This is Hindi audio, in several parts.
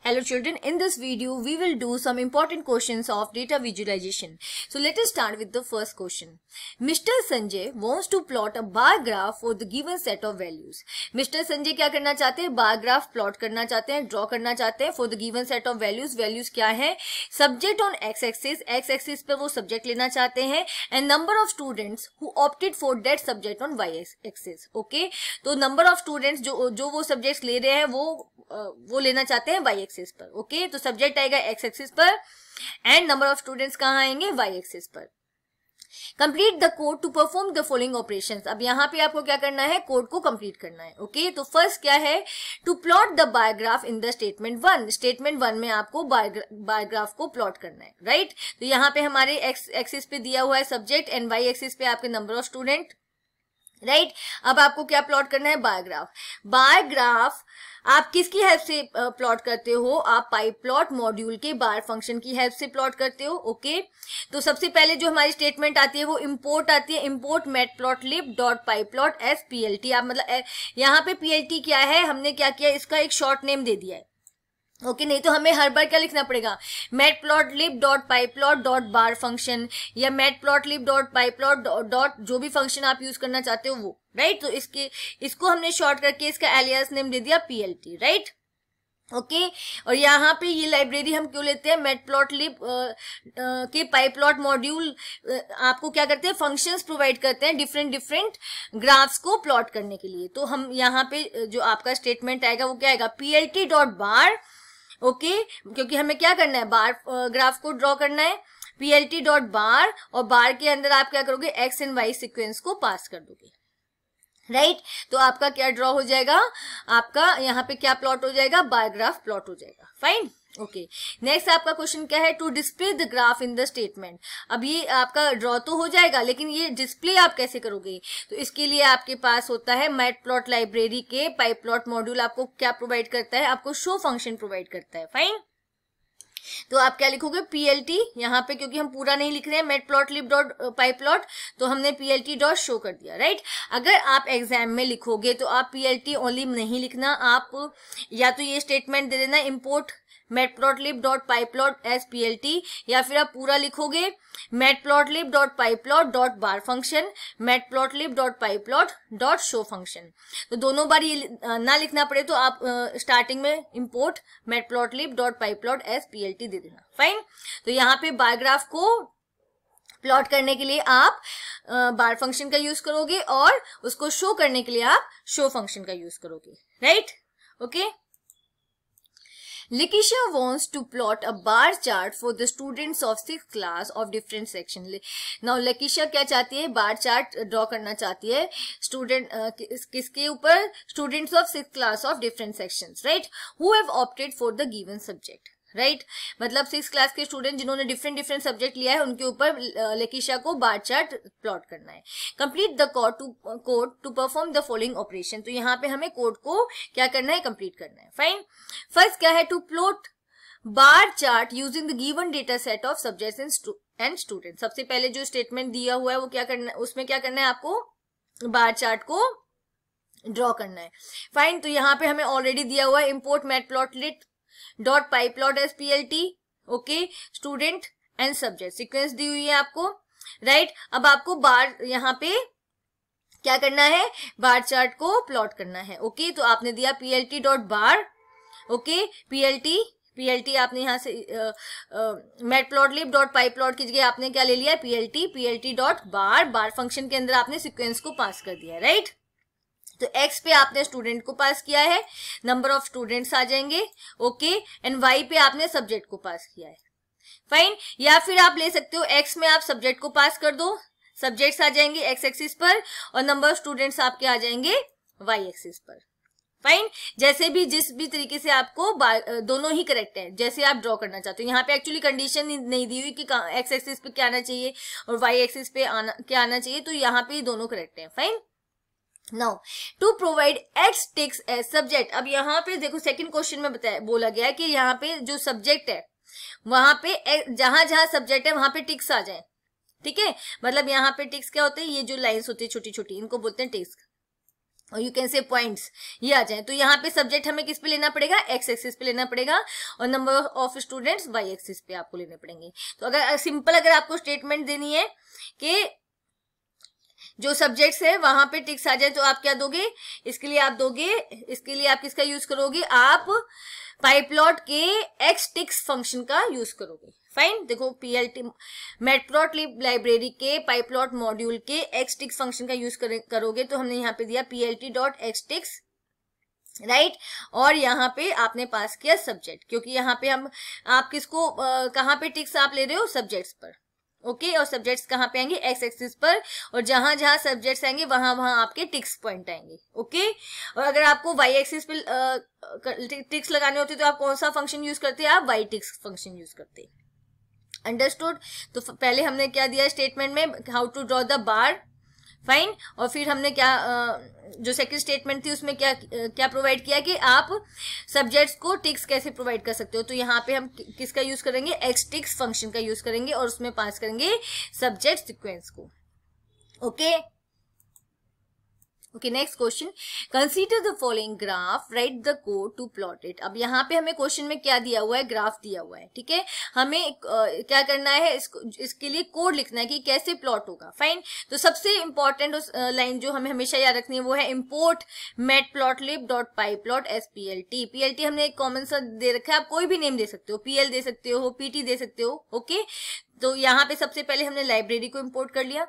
Hello children, in this video we will do some important questions of data visualization. So let us start with the first question. Mr. Sanjay wants to plot a bar graph for the given set of values. Mr. Sanjay क्या करना चाहते हैं? बार ग्राफ प्लॉट करना चाहते हैं, ड्रॉ करना चाहते हैं for the given set of values. Values क्या है? सब्जेक्ट ऑन एक्स एक्सिस पे वो सब्जेक्ट लेना चाहते हैं and number of students who opted for that subject on Y axis. Okay, तो नंबर ऑफ स्टूडेंट्स जो वो सब्जेक्ट्स ले रहे हैं वो लेना चाहते हैं वाई एक्सिस पर. ओके, तो सब्जेक्ट आएगा एक्स एक्सिस पर एंड नंबर ऑफ स्टूडेंट्स कहाँ आएंगे? वाई एक्सिस पर. Complete the code to perform the following operations. अब यहाँ पे आपको क्या करना है? कोड को कंप्लीट करना है. ओके, तो फर्स्ट क्या है? To plot the bar graph in the statement 1. Statement 1 में आपको बार ग्राफ को प्लॉट करना है, राइट? तो यहाँ पे हमारे एक्स एक्सिस पे दिया हुआ है सब्जेक्ट एंड वाई एक्सिस पे आपके नंबर ऑफ स्टूडेंट, राइट? अब आपको क्या प्लॉट करना है? Bar graph. बार ग्राफ आप किसकी हेल्प से प्लॉट करते हो? आप पाइप्लॉट मॉड्यूल के बार फंक्शन की हेल्प से प्लॉट करते हो. ओके, तो सबसे पहले जो हमारी स्टेटमेंट आती है वो इंपोर्ट आती है. Import matplotlib dot pyplot as PLT. आप मतलब यहाँ पे पीएलटी क्या है? हमने क्या किया? इसका एक शॉर्ट नेम दे दिया है. ओके, नहीं तो हमें हर बार क्या लिखना पड़ेगा? Matplotlib dot pyplot dot bar function या मैटप्लॉटलिब डॉट पाइप्लॉट डॉट जो भी फंक्शन आप यूज करना चाहते हो वो, राइट? तो इसको हमने शॉर्ट करके इसका एलियास नेम दे दिया पीएलटी, राइट? ओके, और यहाँ पे ये लाइब्रेरी हम क्यों लेते हैं? मैटप्लॉटलिब के पाइप्लॉट मॉड्यूल आपको क्या करते हैं? फंक्शंस प्रोवाइड करते हैं डिफरेंट ग्राफ्स को प्लॉट करने के लिए. तो हम यहाँ पे जो आपका स्टेटमेंट आएगा वो क्या आएगा? पीएलटी डॉट बार. ओके, क्योंकि हमें क्या करना है? बार ग्राफ को ड्रॉ करना है. पीएलटी डॉट बार और बार के अंदर आप क्या करोगे? एक्स एंड वाई सीक्वेंस को पास कर दोगे, राइट? तो आपका क्या ड्रॉ हो जाएगा? आपका यहाँ पे क्या प्लॉट हो जाएगा? बार ग्राफ प्लॉट हो जाएगा. फाइन. ओके, नेक्स्ट आपका क्वेश्चन क्या है? To display the graph in the statement. अब ये आपका ड्रॉ तो हो जाएगा लेकिन ये डिस्प्ले आप कैसे करोगे? तो इसके लिए आपके पास होता है मैटप्लॉट लाइब्रेरी के पाइप्लॉट मॉड्यूल आपको क्या प्रोवाइड करता है? आपको शो फंक्शन प्रोवाइड करता है. फाइन. तो आप क्या लिखोगे? पीएलटी. यहाँ पे क्योंकि हम पूरा नहीं लिख रहे हैं मैटप्लॉटलिब डॉट पाइप्लॉट, तो हमने पीएलटी डॉट शो कर दिया, राइट? अगर आप एग्जाम में लिखोगे तो आप पीएलटी ओनली नहीं लिखना, आप या तो ये स्टेटमेंट दे देना import matplotlib dot pyplot as PLT, या फिर आप पूरा लिखोगे matplotlib dot pyplot dot bar function matplotlib dot pyplot dot show function. तो दोनों बार ये ना लिखना पड़े तो आप स्टार्टिंग में import matplotlib dot pyplot as PLT दे देना. फाइन. तो यहाँ पे बार ग्राफ को प्लॉट करने के लिए आप बार फंक्शन का यूज करोगे और उसको शो करने के लिए आप शो फंक्शन का यूज करोगे, right? Okay. Lekisha wants to plot a bar chart for the students of 6th class of different section. Now Lekisha क्या चाहती है? बार चार्ट ड्रॉ करना चाहती है स्टूडेंट किसके ऊपर? Students of 6th class of different sections, right? Who have opted for the given subject, right? मतलब 6th क्लास के स्टूडेंट जिन्होंने डिफरेंट सब्जेक्ट लिया है उनके ऊपर लेकिशा को बार चार्ट प्लॉट करना है. Complete the code to perform the following operation. तो यहाँ पे हमें कोड को क्या करना है? कंप्लीट करना है. फाइन. फर्स्ट क्या है? To plot bar chart using the given data set of subjects and student. सबसे पहले जो स्टेटमेंट दिया हुआ है वो क्या करना है? उसमें क्या करना है? आपको बार चार्ट को ड्रॉ करना है. फाइन. तो यहाँ पे हमें ऑलरेडी दिया हुआ है import matplotlib dot pyplot as PLT. Okay, student and subject sequence दी हुई है आपको, राइट? अब आपको बार यहाँ पे क्या करना है? बार चार्ट को प्लॉट करना है. ओके, तो आपने दिया पीएलटी डॉट बार. ओके, पीएलटी आपने यहाँ से मैटप्लॉटलिब डॉट पाइप्लॉट की जगह आपने क्या ले लिया? पीएलटी डॉट बार फंक्शन के अंदर आपने सीक्वेंस को पास कर दिया, राइट? तो x पे आपने स्टूडेंट को पास किया है, नंबर ऑफ स्टूडेंट्स आ जाएंगे. ओके, एंड y पे आपने सब्जेक्ट को पास किया है. फाइन. या फिर आप ले सकते हो x में आप सब्जेक्ट को पास कर दो, सब्जेक्ट्स आ जाएंगे x एक्सिस पर और नंबर ऑफ स्टूडेंट्स आपके आ जाएंगे y एक्सिस पर. फाइन. जैसे भी जिस भी तरीके से आपको दोनों ही करेक्ट है जैसे आप ड्रॉ करना चाहते हो. यहाँ पे एक्चुअली कंडीशन नहीं दी हुई कि x एक्सिस पे क्या आना चाहिए और y एक्सिस पे क्या आना चाहिए, तो यहाँ पे दोनों करेक्ट है. Fine. Now to provide X ticks as subject. अब यहाँ पे देखो सेकंड क्वेश्चन में बोला गया है कि यहाँ पे जो सब्जेक्ट है वहां पे जहां सब्जेक्ट है वहां पे टिक्स आ जाए. ठीक है, मतलब यहाँ पे टिक्स क्या होते हैं? ये जो लाइंस होती है छोटी छोटी इनको बोलते हैं टिक्स. और यू कैन से पॉइंट्स ये आ जाए। तो यहाँ पे सब्जेक्ट हमें किस पे लेना पड़ेगा, एक्स एक्सिस पे लेना पड़ेगा, और number of students Y axis पे आपको लेने पड़ेंगे। तो अगर सिंपल अगर आपको स्टेटमेंट देनी है कि जो सब्जेक्ट्स है वहां पे टिक्स आ जाए तो आप क्या दोगे, इसके लिए आप किसका यूज करोगे, आप पाइप्लॉट के एक्स टिक्स फंक्शन का यूज करोगे। फाइन, देखो पीएलटी मैटप्लॉटलिब लाइब्रेरी के पाइप्लॉट मॉड्यूल के एक्स टिक्स फंक्शन का यूज करोगे। तो हमने यहाँ पे दिया PLT dot X ticks, right, और यहाँ पे आपने पास किया सब्जेक्ट, क्योंकि यहाँ पे आप किसको कहाँ पे टिक्स आप ले रहे हो, सब्जेक्ट्स पर। ओके, और सब्जेक्ट्स कहाँ पे आएंगे, एक्स एक्सिस पर, और जहां जहां सब्जेक्ट्स आएंगे वहां वहां आपके टिक्स पॉइंट आएंगे। ओके, और अगर आपको वाई एक्सिस पे टिक्स लगाने होते तो आप कौन सा फंक्शन यूज करते हैं, आप वाई टिक्स फंक्शन यूज करते हैं। अंडरस्टूड। तो पहले हमने क्या दिया स्टेटमेंट में, how to draw the bar, fine, और फिर हमने क्या जो सेकंड स्टेटमेंट थी उसमें क्या प्रोवाइड किया कि आप सब्जेक्ट्स को टिक्स कैसे प्रोवाइड कर सकते हो। तो यहाँ पे हम किसका यूज करेंगे, एक्स टिक्स फंक्शन का यूज करेंगे, और उसमें पास करेंगे सब्जेक्ट सीक्वेंस को। Okay, okay, next question, consider the following graph, write the code to plot it. अब यहाँ पे हमें क्वेश्चन में क्या दिया हुआ है, ग्राफ दिया हुआ है, ठीक है। हमें क्या करना है, इसके लिए कोड लिखना है कि कैसे प्लॉट होगा। फाइन, तो सबसे इंपॉर्टेंट लाइन जो हमें हमेशा याद रखनी है वो है इम्पोर्ट मैटप्लॉटलिब डॉट पाइप्लॉट एसपीएलटी। पीएलटी हमने एक कॉमन सा दे रखा है, आप कोई भी नेम दे सकते हो, पीएल दे सकते हो, पीटी दे सकते हो। ओके, तो यहाँ पे सबसे पहले हमने लाइब्रेरी को इंपोर्ट कर लिया,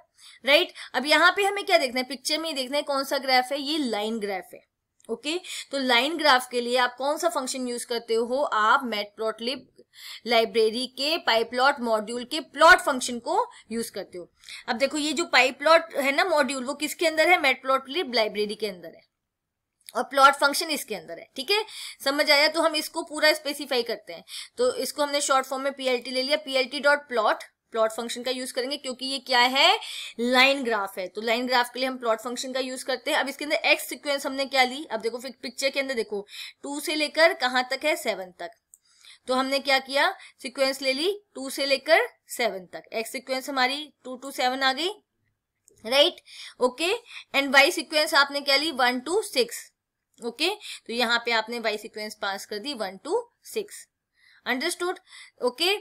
राइट। अब यहाँ पे हमें क्या देखना है, पिक्चर में देखना है कौन सा ग्राफ है, ये लाइन ग्राफ है। ओके, तो लाइन ग्राफ के लिए आप कौन सा फंक्शन यूज करते हो, आप मैटप्लॉटलिब लाइब्रेरी के पाइप्लॉट मॉड्यूल के प्लॉट फंक्शन को यूज करते हो। अब देखो ये जो पाइप्लॉट है ना मॉड्यूल, वो किसके अंदर है, मैटप्लॉटलिब लाइब्रेरी के अंदर है, और प्लॉट फंक्शन इसके अंदर है। ठीक है, समझ आया। तो हम इसको पूरा स्पेसिफाई करते हैं, तो इसको हमने शॉर्ट फॉर्म में पीएलटी ले लिया, PLT dot plot, plot function का यूज करेंगे क्योंकि ये क्या है, लाइन ग्राफ है। तो लाइन ग्राफ के लिए हम प्लॉट फंक्शन का यूज करते हैं। अब इसके अंदर एक्स सीक्वेंस हमने क्या ली, अब देखो पिक्चर के अंदर देखो 2 से लेकर कहां तक है, 7 तक। तो हमने क्या किया, सीक्वेंस ले ली 2 से लेकर 7 तक, एक्स सीक्वेंस हमारी 2 to 7 आ गई, right. Okay, and Y sequence आपने क्या ली, 1 to 6। ओके, तो यहाँ पे आपने वाई सीक्वेंस पास कर दी 1 to 6। अंडरस्टूड। ओके,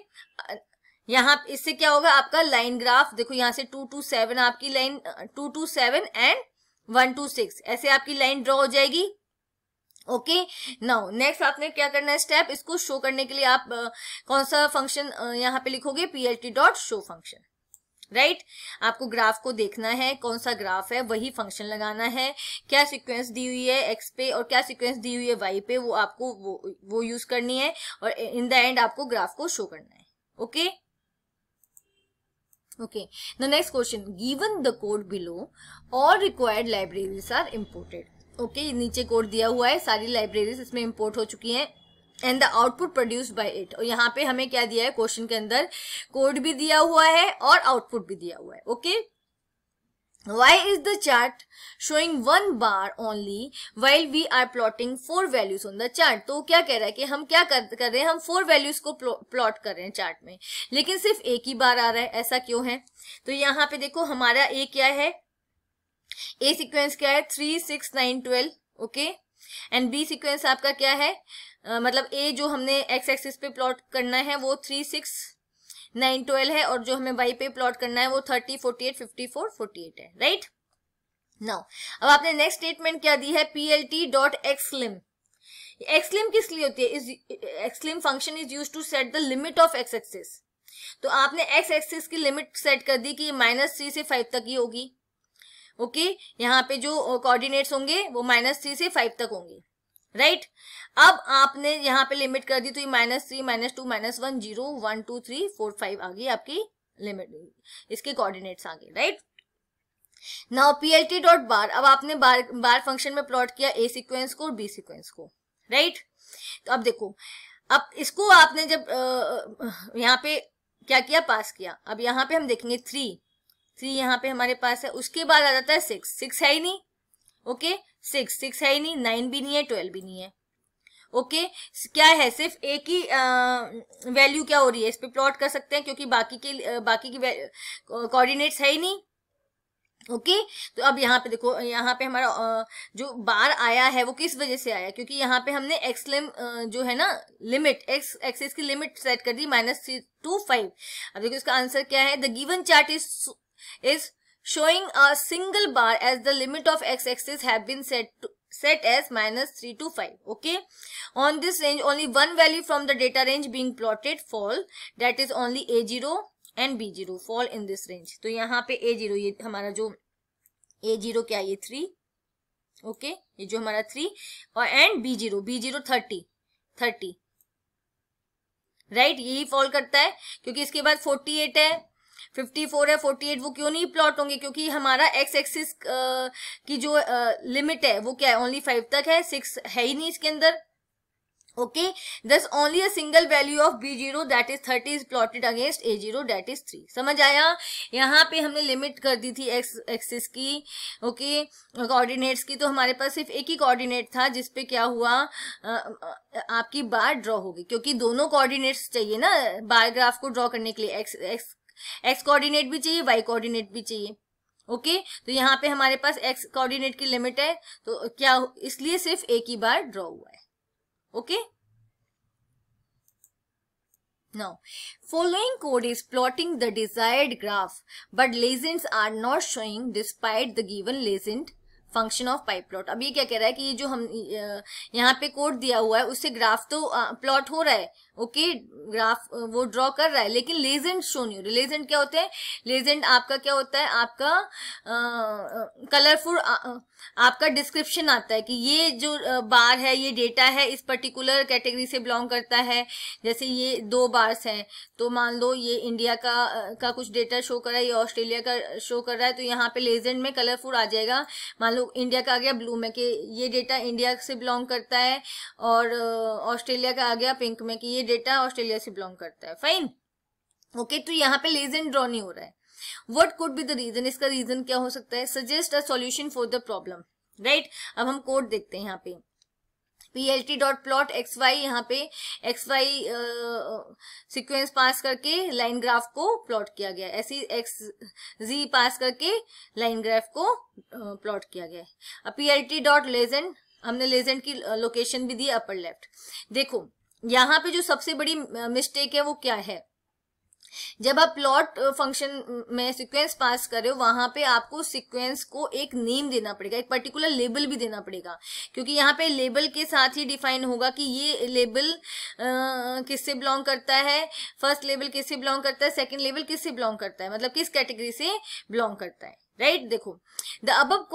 यहाँ इससे क्या होगा, आपका लाइन ग्राफ देखो यहाँ से 2 to 7 आपकी लाइन, 2 to 7 एंड 1 to 6 ऐसे आपकी लाइन ड्रॉ हो जाएगी। ओके, नाउ नेक्स्ट आपने क्या करना है स्टेप, इसको शो करने के लिए आप कौन सा फंक्शन यहाँ पे लिखोगे, PLT dot show function, right. आपको ग्राफ को देखना है, कौन सा ग्राफ है, वही फंक्शन लगाना है। क्या सीक्वेंस दी हुई है एक्स पे और क्या सीक्वेंस दी हुई है वाई पे, वो आपको वो यूज करनी है, और इन द एंड आपको ग्राफ को शो करना है। Okay, okay, the next question, given the code below all required libraries are imported. Okay, नीचे कोड दिया हुआ है, सारी लाइब्रेरीज इसमें इंपोर्ट हो चुकी हैं, and the output produced by it. और यहाँ पे हमें क्या दिया है, क्वेश्चन के अंदर कोड भी दिया हुआ है और आउटपुट भी दिया हुआ है। Okay, why is the chart showing 1 bar only while we are plotting 4 values on the chart। तो क्या कह रहा है कि हम क्या कर रहे हैं, हम 4 वैल्यूज को प्लॉट कर रहे हैं चार्ट में, लेकिन सिर्फ एक ही बार आ रहा है, ऐसा क्यों है। तो यहाँ पे देखो हमारा ए क्या है, ए सीक्वेंस क्या है 3, 6, 9, 12। ओके, एंड बी सीक्वेंस आपका क्या है, मतलब ए जो हमने एक्स एक्सिस पे प्लॉट करना है वो 3, 6, 9, 12 है, और जो हमें वाई पे प्लॉट करना है वो 30, 48, 54, 48 है, राइट। नाउ अब आपने नेक्स्ट स्टेटमेंट क्या दी है, पीएलटी डॉट एक्सलिम। एक्सलिम किस लिए होती है, xlim function is use to set the limit of X axis. तो आपने एक्स एक्सिस की लिमिट सेट कर दी कि -3 से 5 तक ही होगी। ओके, यहाँ पे जो कोऑर्डिनेट्स होंगे वो -3 से 5 तक होंगे, राइट। अब आपने यहाँ पे लिमिट कर दी, तो ये -3, -2, -1, 0, 1, 2, 3, 4, 5 आ गई आपकी लिमिट, इसके कोऑर्डिनेट्स आ गए, राइट। नाउ पीएलटी डॉट बार, अब आपने बार फंक्शन में प्लॉट किया ए सीक्वेंस को और बी सीक्वेंस को, राइट। तो अब देखो, अब इसको आपने जब यहाँ पे क्या किया, पास किया। अब यहाँ पे हम देखेंगे 3 यहाँ पे हमारे पास है, उसके बाद आ जाता है 6 है ही नहीं। ओके, 6 है ही नहीं, 9 भी नहीं है, 12 भी नहीं है। ओके, क्या है, सिर्फ एक ही वैल्यू क्या हो रही है, इस पे प्लॉट कर सकते हैं क्योंकि बाकी की कोऑर्डिनेट्स है ही नहीं। ओके तो अब यहाँ पे देखो, यहाँ पे हमारा जो बार आया है वो किस वजह से आया, क्योंकि यहाँ पे हमने एक्स जो है ना लिमिट एक्स एक्सिस की लिमिट सेट कर दी -3 to 5। अब देखो इसका आंसर क्या है, the given chart is showing a single bar as the limit of x-axis have been set as -3 to 5. Okay, on this range only one value from the data range being plotted fall, that is only a0 and b0 fall in this range. तो यहाँ पे a0 ये हमारा जो a0 क्या है, ये 3, ओके ये जो हमारा 3 और एंड b0 30 राइट, यही फॉल करता है क्योंकि इसके बाद 48 है, 54 है, 48 वो क्यों नहीं प्लॉट होंगे, क्योंकि हमारा एक्स एक्सिस की जो लिमिट है वो क्या है, ओनली 5 तक है, 6 है ही नहीं इसके अंदर। ओके दस only a single value of b0 that is 30 is plotted against a0 that is 3। समझ आया, यहाँ पे हमने लिमिट कर दी थी एक्स एक्सिस की, ओके कोऑर्डिनेट्स की, तो हमारे पास सिर्फ एक ही कोऑर्डिनेट था जिसपे क्या हुआ, आपकी बार ड्रॉ होगी, क्योंकि दोनों कोऑर्डिनेट्स चाहिए ना बार ग्राफ को ड्रॉ करने के लिए, एक्स कोऑर्डिनेट भी चाहिए, वाई कोऑर्डिनेट भी चाहिए। ओके तो यहाँ पे हमारे पास एक्स कोऑर्डिनेट की लिमिट है, तो क्या इसलिए सिर्फ एक ही बार ड्रॉ हुआ है। Okay now following code is plotting the desired graph but legends are not showing despite the given legend function of pi plot. अब ये क्या कह रहा है कि ये जो हम यहाँ पे कोड दिया हुआ है उससे ग्राफ तो प्लॉट हो रहा है, ओके ग्राफ वो ड्रॉ कर रहा है, लेकिन लेजेंड शो नहीं हो रही। लेजेंड क्या होते हैं, लेजेंड आपका क्या होता है, आपका कलरफुल आपका डिस्क्रिप्शन आता है कि ये जो बार है ये डेटा है, इस पर्टिकुलर कैटेगरी से बिलोंग करता है। जैसे ये 2 बार्स हैं, तो मान लो ये इंडिया का कुछ डेटा शो कर रहा है, ये ऑस्ट्रेलिया का शो कर रहा है, तो यहाँ पे लेजेंड में कलरफुल आ जाएगा। मान लो इंडिया का आ गया ब्लू में कि ये डेटा इंडिया से बिलोंग करता है, और ऑस्ट्रेलिया का आ गया पिंक में कि ये डेटा ऑस्ट्रेलिया से बिलोंग करता है। फाइन, ओके तो यहाँ पे लेजेंड ड्रॉ नहीं हो रहा है। What could be the reason, इसका रीजन क्या हो सकता है, suggest a solution for the problem, right. अब हम कोड देखते हैं यहाँ पे, plt.plot xy, यहाँ पे xy सीक्वेंस पास करके लाइन ग्राफ को प्लॉट किया गया है, ऐसी xz पास करके लाइन ग्राफ को प्लॉट किया गया है। अब plt.legend, हमने लेजेंड की लोकेशन भी दी अपर लेफ्ट। देखो यहाँ पे जो सबसे बड़ी मिस्टेक है वो क्या है, जब आप प्लॉट फंक्शन में सीक्वेंस पास कर रहे हो वहां पे आपको सीक्वेंस को एक नेम देना पड़ेगा, एक पर्टिकुलर लेबल भी देना पड़ेगा, क्योंकि यहाँ पे लेबल के साथ ही डिफाइन होगा कि ये लेबल किससे बिलोंग करता है, फर्स्ट लेबल किससे बिलोंग करता है, सेकंड लेबल किससे बिलोंग करता है, मतलब किस कैटेगरी से बिलोंग करता है, राइट। देखो the above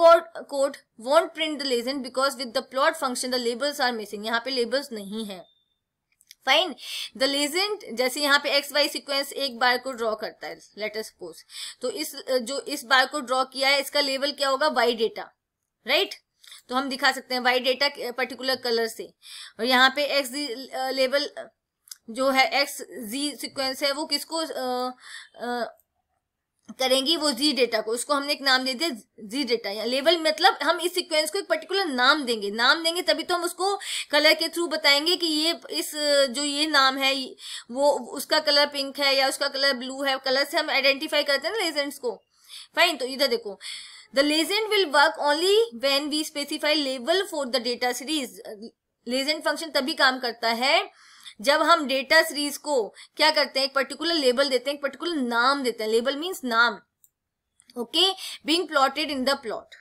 code won't print the legend because with the plot function the labels are missing, यहाँ पे लेबल्स नहीं है। फाइन, द लेजेंड जैसे यहाँ पे एक्स वाई सिक्वेंस एक बार को ड्रॉ करता है, लेट अस सपोज, तो इस बार को ड्रॉ किया है इसका लेबल क्या होगा, वाई डेटा, राइट। तो हम दिखा सकते हैं वाई डेटा पर्टिकुलर कलर से, और यहाँ पे एक्स लेबल जो है एक्स जी सिक्वेंस है वो किसको करेंगी, वो जी डेटा को, उसको हमने एक नाम दे दिया जी डेटा, या लेवल मतलब हम इस सीक्वेंस को एक पर्टिकुलर नाम देंगे तभी तो हम उसको कलर के थ्रू बताएंगे कि ये इस जो ये नाम है वो उसका कलर पिंक है या उसका कलर ब्लू है, कलर से हम आइडेंटिफाई करते हैं ना लेजेंड्स को। फाइन, तो इधर देखो the legend will work only when we specify label for the data series. Legend function तभी काम करता है जब हम डेटा सीरीज को क्या करते हैं, एक पर्टिकुलर लेबल देते हैं, एक पर्टिकुलर नाम देते हैं, लेबल मींस नाम, okay being plotted in the plot.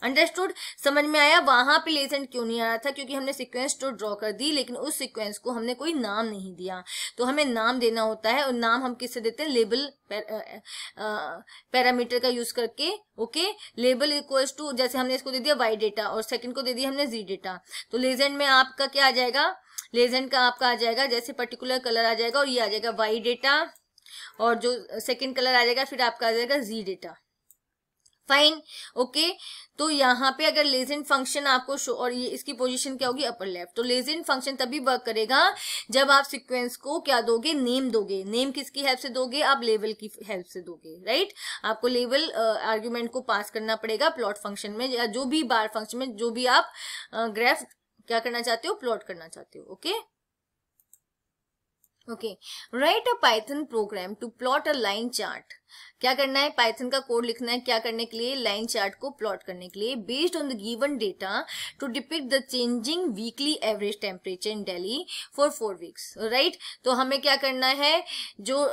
Understood, समझ में आया। वहां पे लेजेंड क्यों नहीं आ रहा था, क्योंकि हमने सीक्वेंस तो ड्रॉ कर दी लेकिन उस सीक्वेंस को हमने कोई नाम नहीं दिया, तो हमें नाम देना होता है, और नाम हम किससे देते हैं, लेबल पैरामीटर का यूज करके। ओके, लेबल इक्वल्स टू, जैसे हमने इसको दे दिया वाई डेटा और सेकंड को दे दिया हमने जी डेटा, तो लेजेंड में आपका क्या आ जाएगा, लेजेंड का आपका आ जाएगा जैसे पर्टिकुलर कलर आ जाएगा, और ये आ जाएगा वाई डेटा, और जो सेकंड कलर आ जाएगा फिर आपका आ जाएगा जी डेटा। फाइन, ओके, तो यहाँ पे अगर लेजेंड फंक्शन आपको शो, और ये इसकी पोजीशन क्या होगी, अपर लेफ्ट, तो लेजेंड फंक्शन तभी वर्क करेगा जब आप सीक्वेंस को क्या दोगे, नेम दोगे। नेम किसकी हेल्प से दोगे, आप लेवल की हेल्प से दोगे, राइट। आपको लेवल आर्ग्यूमेंट को पास करना पड़ेगा प्लॉट फंक्शन में, या जो भी बार फंक्शन में जो भी आप ग्राफ क्या करना चाहते हो, प्लॉट करना चाहते हो। Okay okay, write a Python program to plot a line chart. क्या करना है, पाइथन का कोड लिखना है, क्या करने के लिए, लाइन चार्ट को प्लॉट करने के लिए, based on the given data to depict the changing weekly average temperature in Delhi for 4 weeks. Right, तो हमें क्या करना है, जो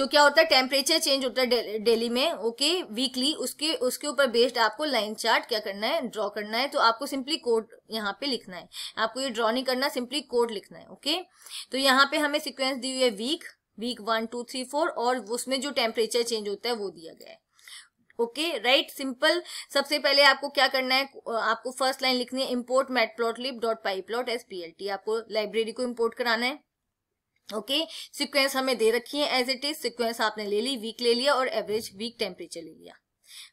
क्या होता है, टेम्परेचर चेंज होता है दिल्ली में, ओके, वीकली, उसके ऊपर बेस्ड आपको लाइन चार्ट क्या करना है, ड्रॉ करना है। तो आपको सिंपली कोड यहाँ पे लिखना है, आपको ये ड्रॉ नहीं करना, सिंपली कोड लिखना है। ओके, तो यहाँ पे हमें सीक्वेंस दी हुई है वीक 1 2 3 4, और उसमें जो टेम्परेचर चेंज होता है वो दिया गया है। Okay, right, simple. सबसे पहले आपको क्या करना है, आपको फर्स्ट लाइन लिखनी है, इम्पोर्ट मैटप्लॉटलिब.pyplot एज PLT, आपको लाइब्रेरी को इम्पोर्ट कराना है। ओके, सीक्वेंस हमें दे रखी है एज इट इज, सीक्वेंस आपने ले ली, वीक ले लिया और एवरेज वीक टेम्परेचर ले लिया,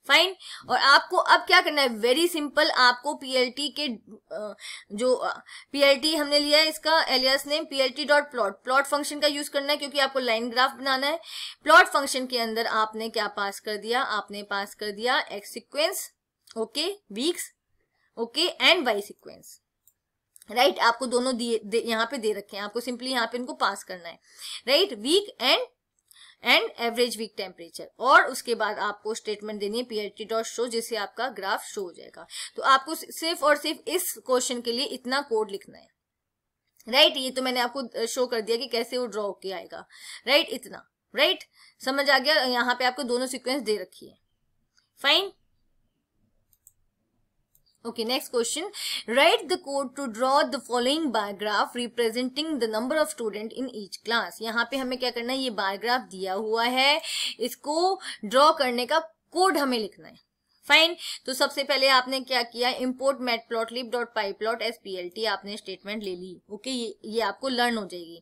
फाइन। और आपको अब क्या करना है, वेरी सिंपल, आपको PLT के जो PLT हमने लिया है, इसका alias name PLT.plot, plot function का यूज करना है क्योंकि आपको लाइन ग्राफ बनाना है। प्लॉट फंक्शन के अंदर आपने क्या पास कर दिया, आपने पास कर दिया X sequence, okay, weeks, okay, and Y sequence. Right, आपको दोनों यहाँ पे दे रखे हैं, आपको सिंपली यहाँ पे इनको पास करना है। Right, week and average week temperature, और उसके बाद आपको स्टेटमेंट देनी है PLT.show, जिससे आपका ग्राफ शो हो जाएगा। तो आपको सिर्फ और सिर्फ इस क्वेश्चन के लिए इतना कोड लिखना है। राइट, ये तो मैंने आपको शो कर दिया कि कैसे वो ड्रॉ के आएगा। राइट, इतना। राइट, समझ आ गया, यहाँ पे आपको दोनों सीक्वेंस दे रखी है, fine. Okay, next question. Write the code to draw the following bar graph representing the number of student in each class. यहाँ पे हमें क्या करना है, ये बार ग्राफ दिया हुआ है, इसको ड्रॉ करने का कोड हमें लिखना है, फाइन। तो सबसे पहले आपने क्या किया, import matplotlib.pyplot as PLT, आपने स्टेटमेंट ले ली। ओके, ये आपको लर्न हो जाएगी।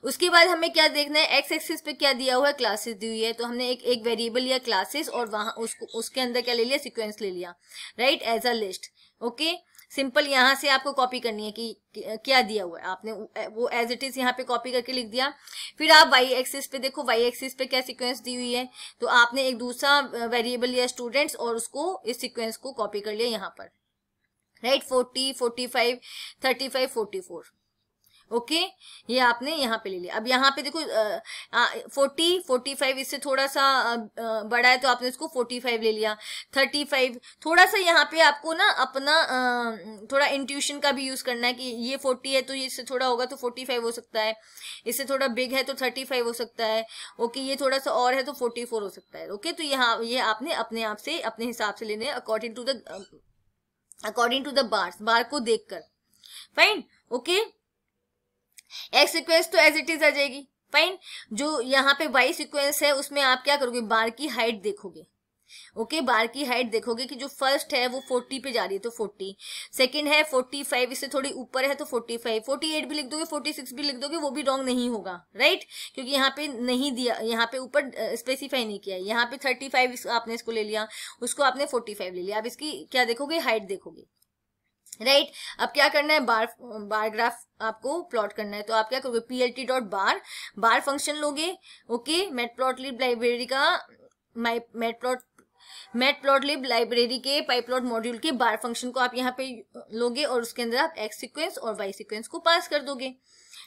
उसके बाद हमें क्या देखना है, एक्स एक्सिस पे क्या दिया हुआ है, क्लासेस दी हुई है, तो हमने एक वेरिएबल लिया क्लासेस, और वहां उसके अंदर क्या ले लिया, सीक्वेंस ले लिया। Right, as a list. Okay, simple, यहाँ से आपको कॉपी करनी है कि क्या दिया हुआ है, आपने वो एज इट इज यहाँ पे कॉपी करके लिख दिया। फिर आप वाई एक्सिस पे देखो, वाई एक्सिस पे क्या सीक्वेंस दी हुई है, तो आपने एक दूसरा वेरिएबल लिया स्टूडेंट्स, और उसको इस सीक्वेंस को कॉपी कर लिया यहाँ पर। राइट, 40 45 35 44, ओके, ये आपने यहाँ पे ले लिया। अब यहाँ पे देखो 40 45 इससे थोड़ा सा बड़ा है, तो आपने इसको 45 ले लिया। 35 थोड़ा सा यहाँ पे आपको ना अपना थोड़ा इंट्यूशन का भी यूज करना है कि ये 40 है तो ये इससे थोड़ा होगा तो 45 हो सकता है, इससे थोड़ा बिग है तो 35 हो सकता है। ओके, ये थोड़ा सा और है तो 44 हो सकता है। ओके, तो यहाँ ये आपने अपने आप से अपने हिसाब से लेने अकॉर्डिंग टू द बार को देखकर, फाइन। ओके, एक्स सीक्वेंस तो एज इट इज आ जाएगी, फाइन। जो यहाँ पे वाई सीक्वेंस है उसमें आप क्या करोगे, बार की हाइट देखोगे। ओके, बार की हाइट देखोगे कि जो फर्स्ट है वो 40 पे जा रही है तो 40, सेकंड है 45, इससे थोड़ी ऊपर है तो 45, 48 भी लिख दोगे, 46 भी लिख दोगे, वो भी रॉन्ग नहीं होगा। राइट, क्योंकि यहाँ पे नहीं दिया, यहाँ पे ऊपर स्पेसिफाई नहीं किया है। यहाँ पे 35 आपने इसको ले लिया, उसको आपने 45 ले लिया। अब इसकी क्या देखोगे, हाइट देखोगे। राइट, अब क्या करना है, बार ग्राफ आपको प्लॉट करना है, तो आप क्या करोगे, PLT.bar फंक्शन लोगे। ओके, मैटप्लॉटलिब लाइब्रेरी का मैटप्लॉटलिब लाइब्रेरी के पाईप्लॉट मॉड्यूल के बार फंक्शन को आप यहाँ पे लोगे, और उसके अंदर आप एक्स सीक्वेंस और वाई सीक्वेंस को पास कर दोगे,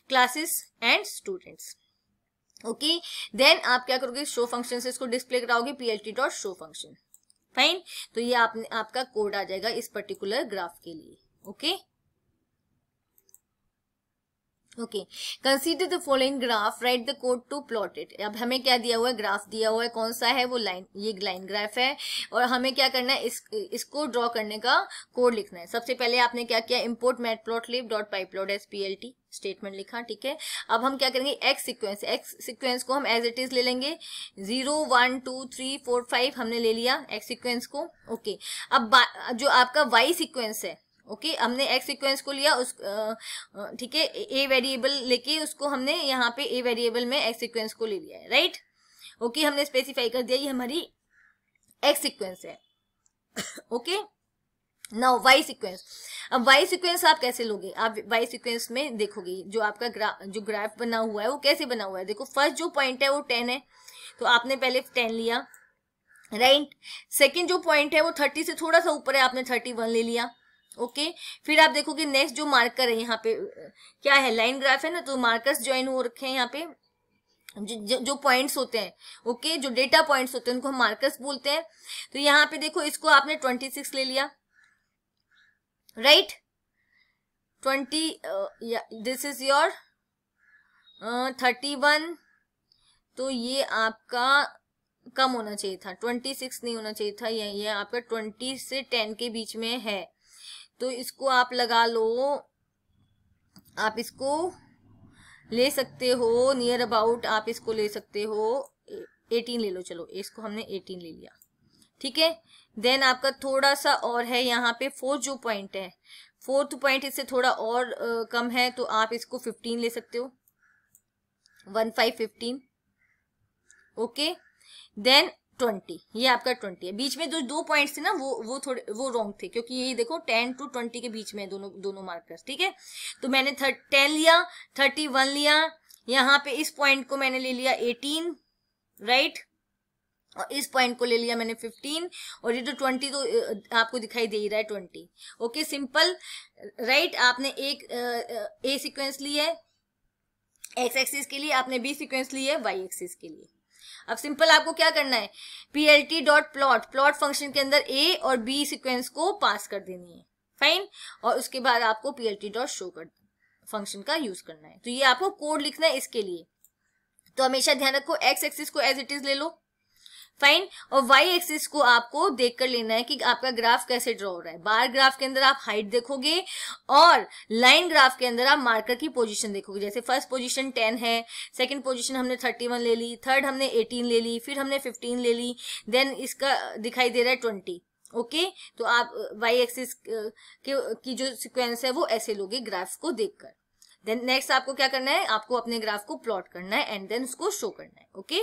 classes and students. Okay, then आप क्या करोगे, शो फंक्शन से इसको डिस्प्ले कराओगे, PLT.show फंक्शन, फाइन। तो ये आपका कोड आ जाएगा इस पर्टिकुलर ग्राफ के लिए। Okay, okay, consider the following graph, write the code to plot it. अब हमें क्या दिया हुआ है, ग्राफ दिया हुआ है, कौन सा है वो, लाइन, ये लाइन ग्राफ है, और हमें क्या करना है, इसको ड्रॉ करने का कोड लिखना है। सबसे पहले आपने क्या किया, इम्पोर्ट मैटप्लॉटलिब.pyplot एज PLT, स्टेटमेंट लिखा, ठीक है। अब हम क्या करेंगे, एक्स सीक्वेंस को हम एज इट इज ले लेंगे, 0 1 2 3 4 5 हमने ले लिया एक्स सीक्वेंस को। ओके, अब जो आपका वाई सीक्वेंस है, ओके, हमने एक्स सीक्वेंस को लिया, उस ठीक है, ए वेरिएबल लेके उसको हमने यहाँ पे ए वेरिएबल में एक्स सीक्वेंस को ले लिया है। राइट, ओके, हमने स्पेसिफाई कर दिया ये हमारी एक्स सीक्वेंस है। Okay, now Y sequence. अब वाई सीक्वेंस आप कैसे लोगे, आप वाई सीक्वेंस में देखोगे जो आपका जो ग्राफ बना हुआ है वो कैसे बना हुआ है। देखो, फर्स्ट जो पॉइंट है वो 10 है, तो आपने पहले 10 लिया। राइट, सेकेंड जो पॉइंट है वो 30 से थोड़ा सा ऊपर है, आपने 31 ले लिया। ओके फिर आप देखोगे नेक्स्ट जो मार्कर है यहाँ पे क्या है, लाइन ग्राफ है ना, तो मार्कर्स ज्वाइन हो रखे हैं यहाँ पे, जो पॉइंट्स होते हैं, ओके जो डेटा पॉइंट्स होते हैं उनको हम मार्कर्स बोलते हैं। तो यहाँ पे देखो इसको आपने 26 ले लिया, राइट, दिस इज योर 31, तो ये आपका कम होना चाहिए था, 26 नहीं होना चाहिए था, ये आपका 20 से 10 के बीच में है, तो इसको आप लगा लो, आप इसको ले सकते हो नियर अबाउट, आप इसको ले सकते हो 18 ले लो, चलो इसको हमने 18 ले लिया, ठीक है। देन आपका थोड़ा सा और है यहाँ पे, फोर्थ जो पॉइंट है, फोर्थ पॉइंट इससे थोड़ा और कम है, तो आप इसको 15 ले सकते हो, 15, ओके। देन 20, ये आपका 20 है, बीच में जो दो पॉइंट्स थे ना वो थोड़े वो रॉन्ग थे, क्योंकि ये देखो 10 to 20 के बीच में दोनों मार्कर्स, ठीक है। तो मैंने 10 लिया, 31 लिया, यहाँ पे इस पॉइंट को मैंने ले लिया 18, राइट, और इस पॉइंट को ले लिया मैंने 15, और ये जो 20 तो आपको दिखाई दे रहा है 20, ओके सिंपल, राइट। आपने एक ए सीक्वेंस ली है एक्स एक्सिस के लिए, आपने बी सीक्वेंस ली है वाई एक्सिस के लिए। अब सिंपल आपको क्या करना है, plt डॉट प्लॉट फंक्शन के अंदर ए और बी सीक्वेंस को पास कर देनी है, फाइन, और उसके बाद आपको plt डॉट शो कर फंक्शन का यूज करना है। तो ये आपको कोड लिखना है इसके लिए, तो हमेशा ध्यान रखो एक्स एक्सिस को एज इट इज ले लो, फाइन, और वाई एक्सिस को आपको देखकर लेना है कि आपका ग्राफ कैसे ड्रॉ हो रहा है। बार ग्राफ के अंदर आप हाइट देखोगे और लाइन ग्राफ के अंदर आप मार्कर की पोजीशन देखोगे, जैसे फर्स्ट पोजीशन 10 है, सेकंड पोजीशन हमने 31 ले ली, थर्ड हमने 18 ले ली, फिर हमने 15 ले ली, देन इसका दिखाई दे रहा है 20, ओके। तो आप वाई एक्सिस की जो सिक्वेंस है वो ऐसे लोगे ग्राफ को देखकर। देन नेक्स्ट आपको क्या करना है, आपको अपने ग्राफ को प्लॉट करना है एंड देन उसको शो करना है, okay.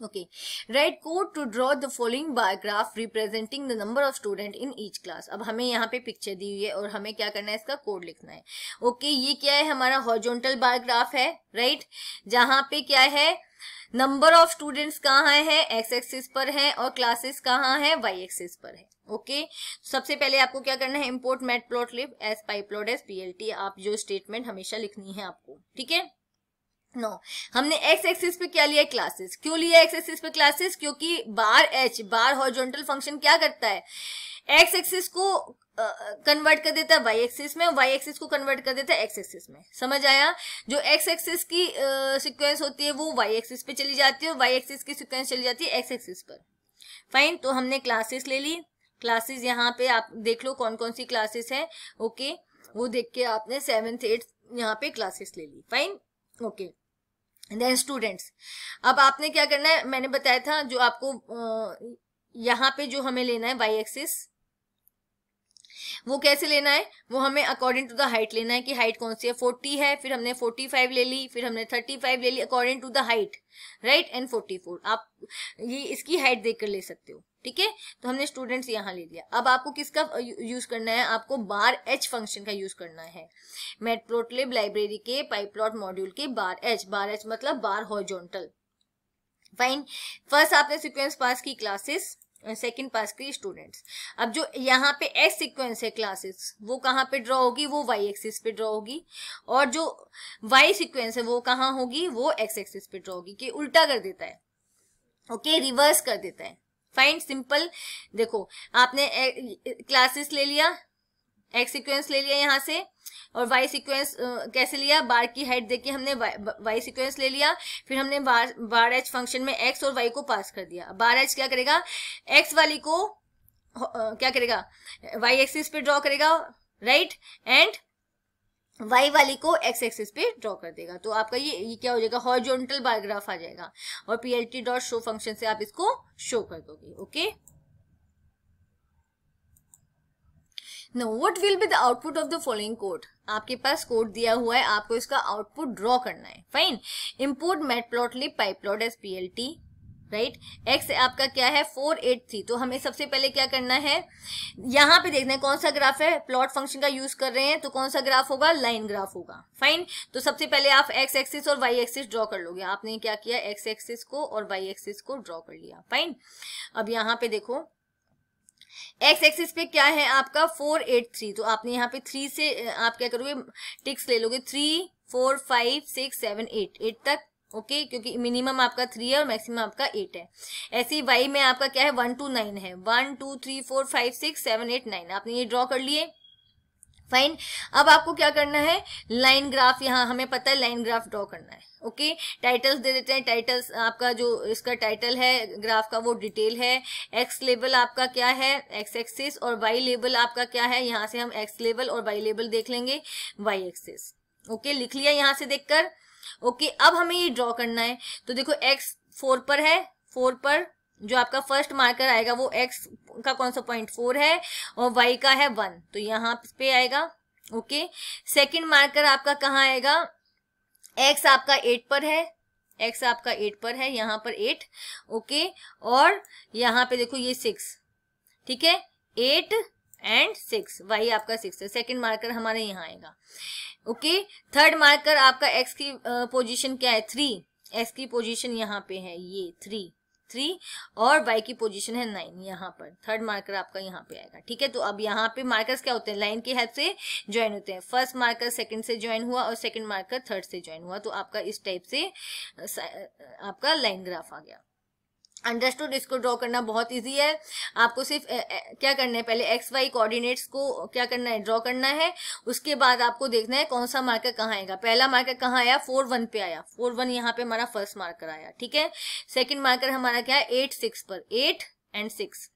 Okay, write code to draw the following bar graph representing the number of student in each class। अब हमें यहाँ पे पिक्चर दी हुई है और हमें क्या करना है, इसका कोड लिखना है, ओके। ये क्या है, हमारा हॉरिजॉन्टल बार ग्राफ है, राइट, जहाँ पे क्या है, नंबर ऑफ स्टूडेंट्स कहाँ है, एक्स एक्सिस पर है, और क्लासेस कहाँ है, वाई एक्सिस पर है, ओके। सबसे पहले आपको क्या करना है, import matplotlib as pyplot as plt, आप जो स्टेटमेंट हमेशा लिखनी है आपको, ठीक है। हमने एक्स एक्सिस पे क्या लिया है, क्लासेस। क्यों लिया एक्स एक्सिस पे क्लासेस, क्योंकि बार हॉरिजॉन्टल फंक्शन क्या करता है, एक्स एक्सिस को कन्वर्ट कर देता है वाई एक्सिस में, वाई एक्सिस को कन्वर्ट कर देता है एक्स एक्सिस में, समझ आया। जो एक्स एक्सिस की सीक्वेंस होती है वो वाई एक्सिस पे चली जाती है और वाई एक्सिस की सीक्वेंस चली जाती है एक्स एक्सिस पर, फाइन। तो हमने क्लासेस ले ली, क्लासेस यहाँ पे आप देख लो कौन कौन सी क्लासेस है, ओके, वो देख के आपने 7th 8th यहाँ पे क्लासेस ले ली, फाइन, ओके। देन स्टूडेंट्स, अब आपने क्या करना है, मैंने बताया था जो आपको यहाँ पे जो हमें लेना है वाई एक्सिस, वो कैसे लेना है, वो हमें अकॉर्डिंग टू द हाइट लेना है कि हाइट कौन सी है, 40 है, फिर हमने 45 ले ली, फिर हमने 35 ले ली, according to the height, right, and 44 आप ये इसकी हाइट देख कर ले सकते हो, ठीक है। तो हमने स्टूडेंट्स यहाँ ले लिया। अब आपको किसका यूज करना है, आपको बार एच फंक्शन का यूज करना है, मैटप्लॉटलिब लाइब्रेरी के पाइप्लॉट मॉड्यूल के बार एच मतलब बार हॉरिजॉन्टल, फाइन। फर्स्ट आपने सीक्वेंस पास की क्लासेस, सेकंड पास की स्टूडेंट्स। अब जो यहाँ पे एस सीक्वेंस है क्लासेस, वो कहाँ पे ड्रॉ होगी, वो वाई एक्सिस पे ड्रॉ होगी, और जो वाई सीक्वेंस है वो कहाँ होगी, वो एक्स एक्सिस पे ड्रॉ होगी, कि उल्टा कर देता है, ओके, रिवर्स कर देता है, फाइन, सिंपल। देखो आपने क्लासेस ले लिया, एक्स सीक्वेंस ले लिया यहाँ से, और वाई सीक्वेंस कैसे लिया, बार की हाइट देके हमने वाई सीक्वेंस ले लिया, फिर हमने बार एच फंक्शन में एक्स और वाई को पास कर दिया। बार एच क्या करेगा, एक्स वाली को क्या करेगा, वाई एक्सिस पे ड्रॉ करेगा, राइट, एंड वाई वाली को एक्स एक्सिस पे ड्रॉ कर देगा। तो आपका ये क्या हो जाएगा, हॉरिजॉन्टल बार ग्राफ आ जाएगा, और plt डॉट शो फंक्शन से आप इसको शो कर दोगे, okay. Now what will be the output of the following code? आपके पास कोड दिया हुआ है, आपको इसका आउटपुट ड्रॉ करना है, fine. Import matplotlib pyplot as plt, right, x आपका क्या है 483, तो हमें सबसे पहले क्या करना है, यहाँ पे देखना है कौन सा ग्राफ है, प्लॉट फंक्शन का यूज कर रहे हैं तो कौन सा ग्राफ होगा, लाइन ग्राफ होगा, फाइन। तो सबसे पहले आप एक्स एक्सिस और वाई एक्सिस ड्रॉ कर लोगे। आपने क्या किया, एक्स एक्सिस को और वाई एक्सिस को ड्रॉ कर लिया, फाइन। अब यहाँ पे देखो एक्स एक्सिस पे क्या है आपका 483, तो आपने यहाँ पे 3 से आप क्या करोगे, टिक्स ले लोगे 3 4 5 6 7 8 तक, ओके क्योंकि मिनिमम आपका 3 है और मैक्सिमम आपका 8 है। ऐसे ही वाई में आपका क्या है 1 to 9 है, 1 2 3 4 5 6 7 8 9 आपने ये ड्रॉ कर लिए, फाइन। अब आपको क्या करना है, लाइन ग्राफ, यहाँ हमें पता है लाइन ग्राफ ड्रॉ करना है, ओके। टाइटल्स दे देते हैं, टाइटल्स आपका जो इसका टाइटल है ग्राफ का वो डिटेल है, एक्स लेवल आपका क्या है एक्स एक्सिस, और वाई लेवल आपका क्या है, यहाँ से हम एक्स लेवल और वाई लेवल देख लेंगे वाई एक्सिस, ओके लिख लिया यहाँ से देखकर, ओके। अब हमें ये ड्रॉ करना है, तो देखो एक्स 4 पर है, 4 पर जो आपका फर्स्ट मार्कर आएगा वो x का कौन सा पॉइंट 4 है और y का है 1, तो यहाँ पे आएगा, ओके। सेकंड मार्कर आपका कहाँ आएगा, x आपका 8 पर है, x आपका 8 पर है, यहाँ पर 8, ओके। और यहाँ पे देखो ये 6, ठीक है, 8 एंड 6, y आपका 6 है, सेकंड मार्कर हमारे यहाँ आएगा, ओके। थर्ड मार्कर आपका x की पोजीशन क्या है 3, x की पोजीशन यहाँ पे है ये 3 और y की पोजीशन है 9, यहाँ पर थर्ड मार्कर आपका यहाँ पे आएगा, ठीक है। तो अब यहाँ पे मार्कर्स क्या होते हैं, लाइन की हेल्प से ज्वाइन होते हैं, फर्स्ट मार्कर सेकंड से ज्वाइन हुआ और सेकंड मार्कर थर्ड से ज्वाइन हुआ, तो आपका इस टाइप से आपका लाइन ग्राफ आ गया। अंडरस्टूड, इसको ड्रॉ करना बहुत इजी है, आपको सिर्फ क्या करना है, पहले एक्स वाई कोऑर्डिनेट्स को क्या करना है, ड्रॉ करना है, उसके बाद आपको देखना है कौन सा मार्कर कहाँ आएगा। पहला मार्कर कहाँ आया 4 1 पे आया, 4 1 यहाँ पे हमारा फर्स्ट मार्कर आया, ठीक है। सेकंड मार्कर हमारा क्या है 8 6 पर, 8 एंड 6,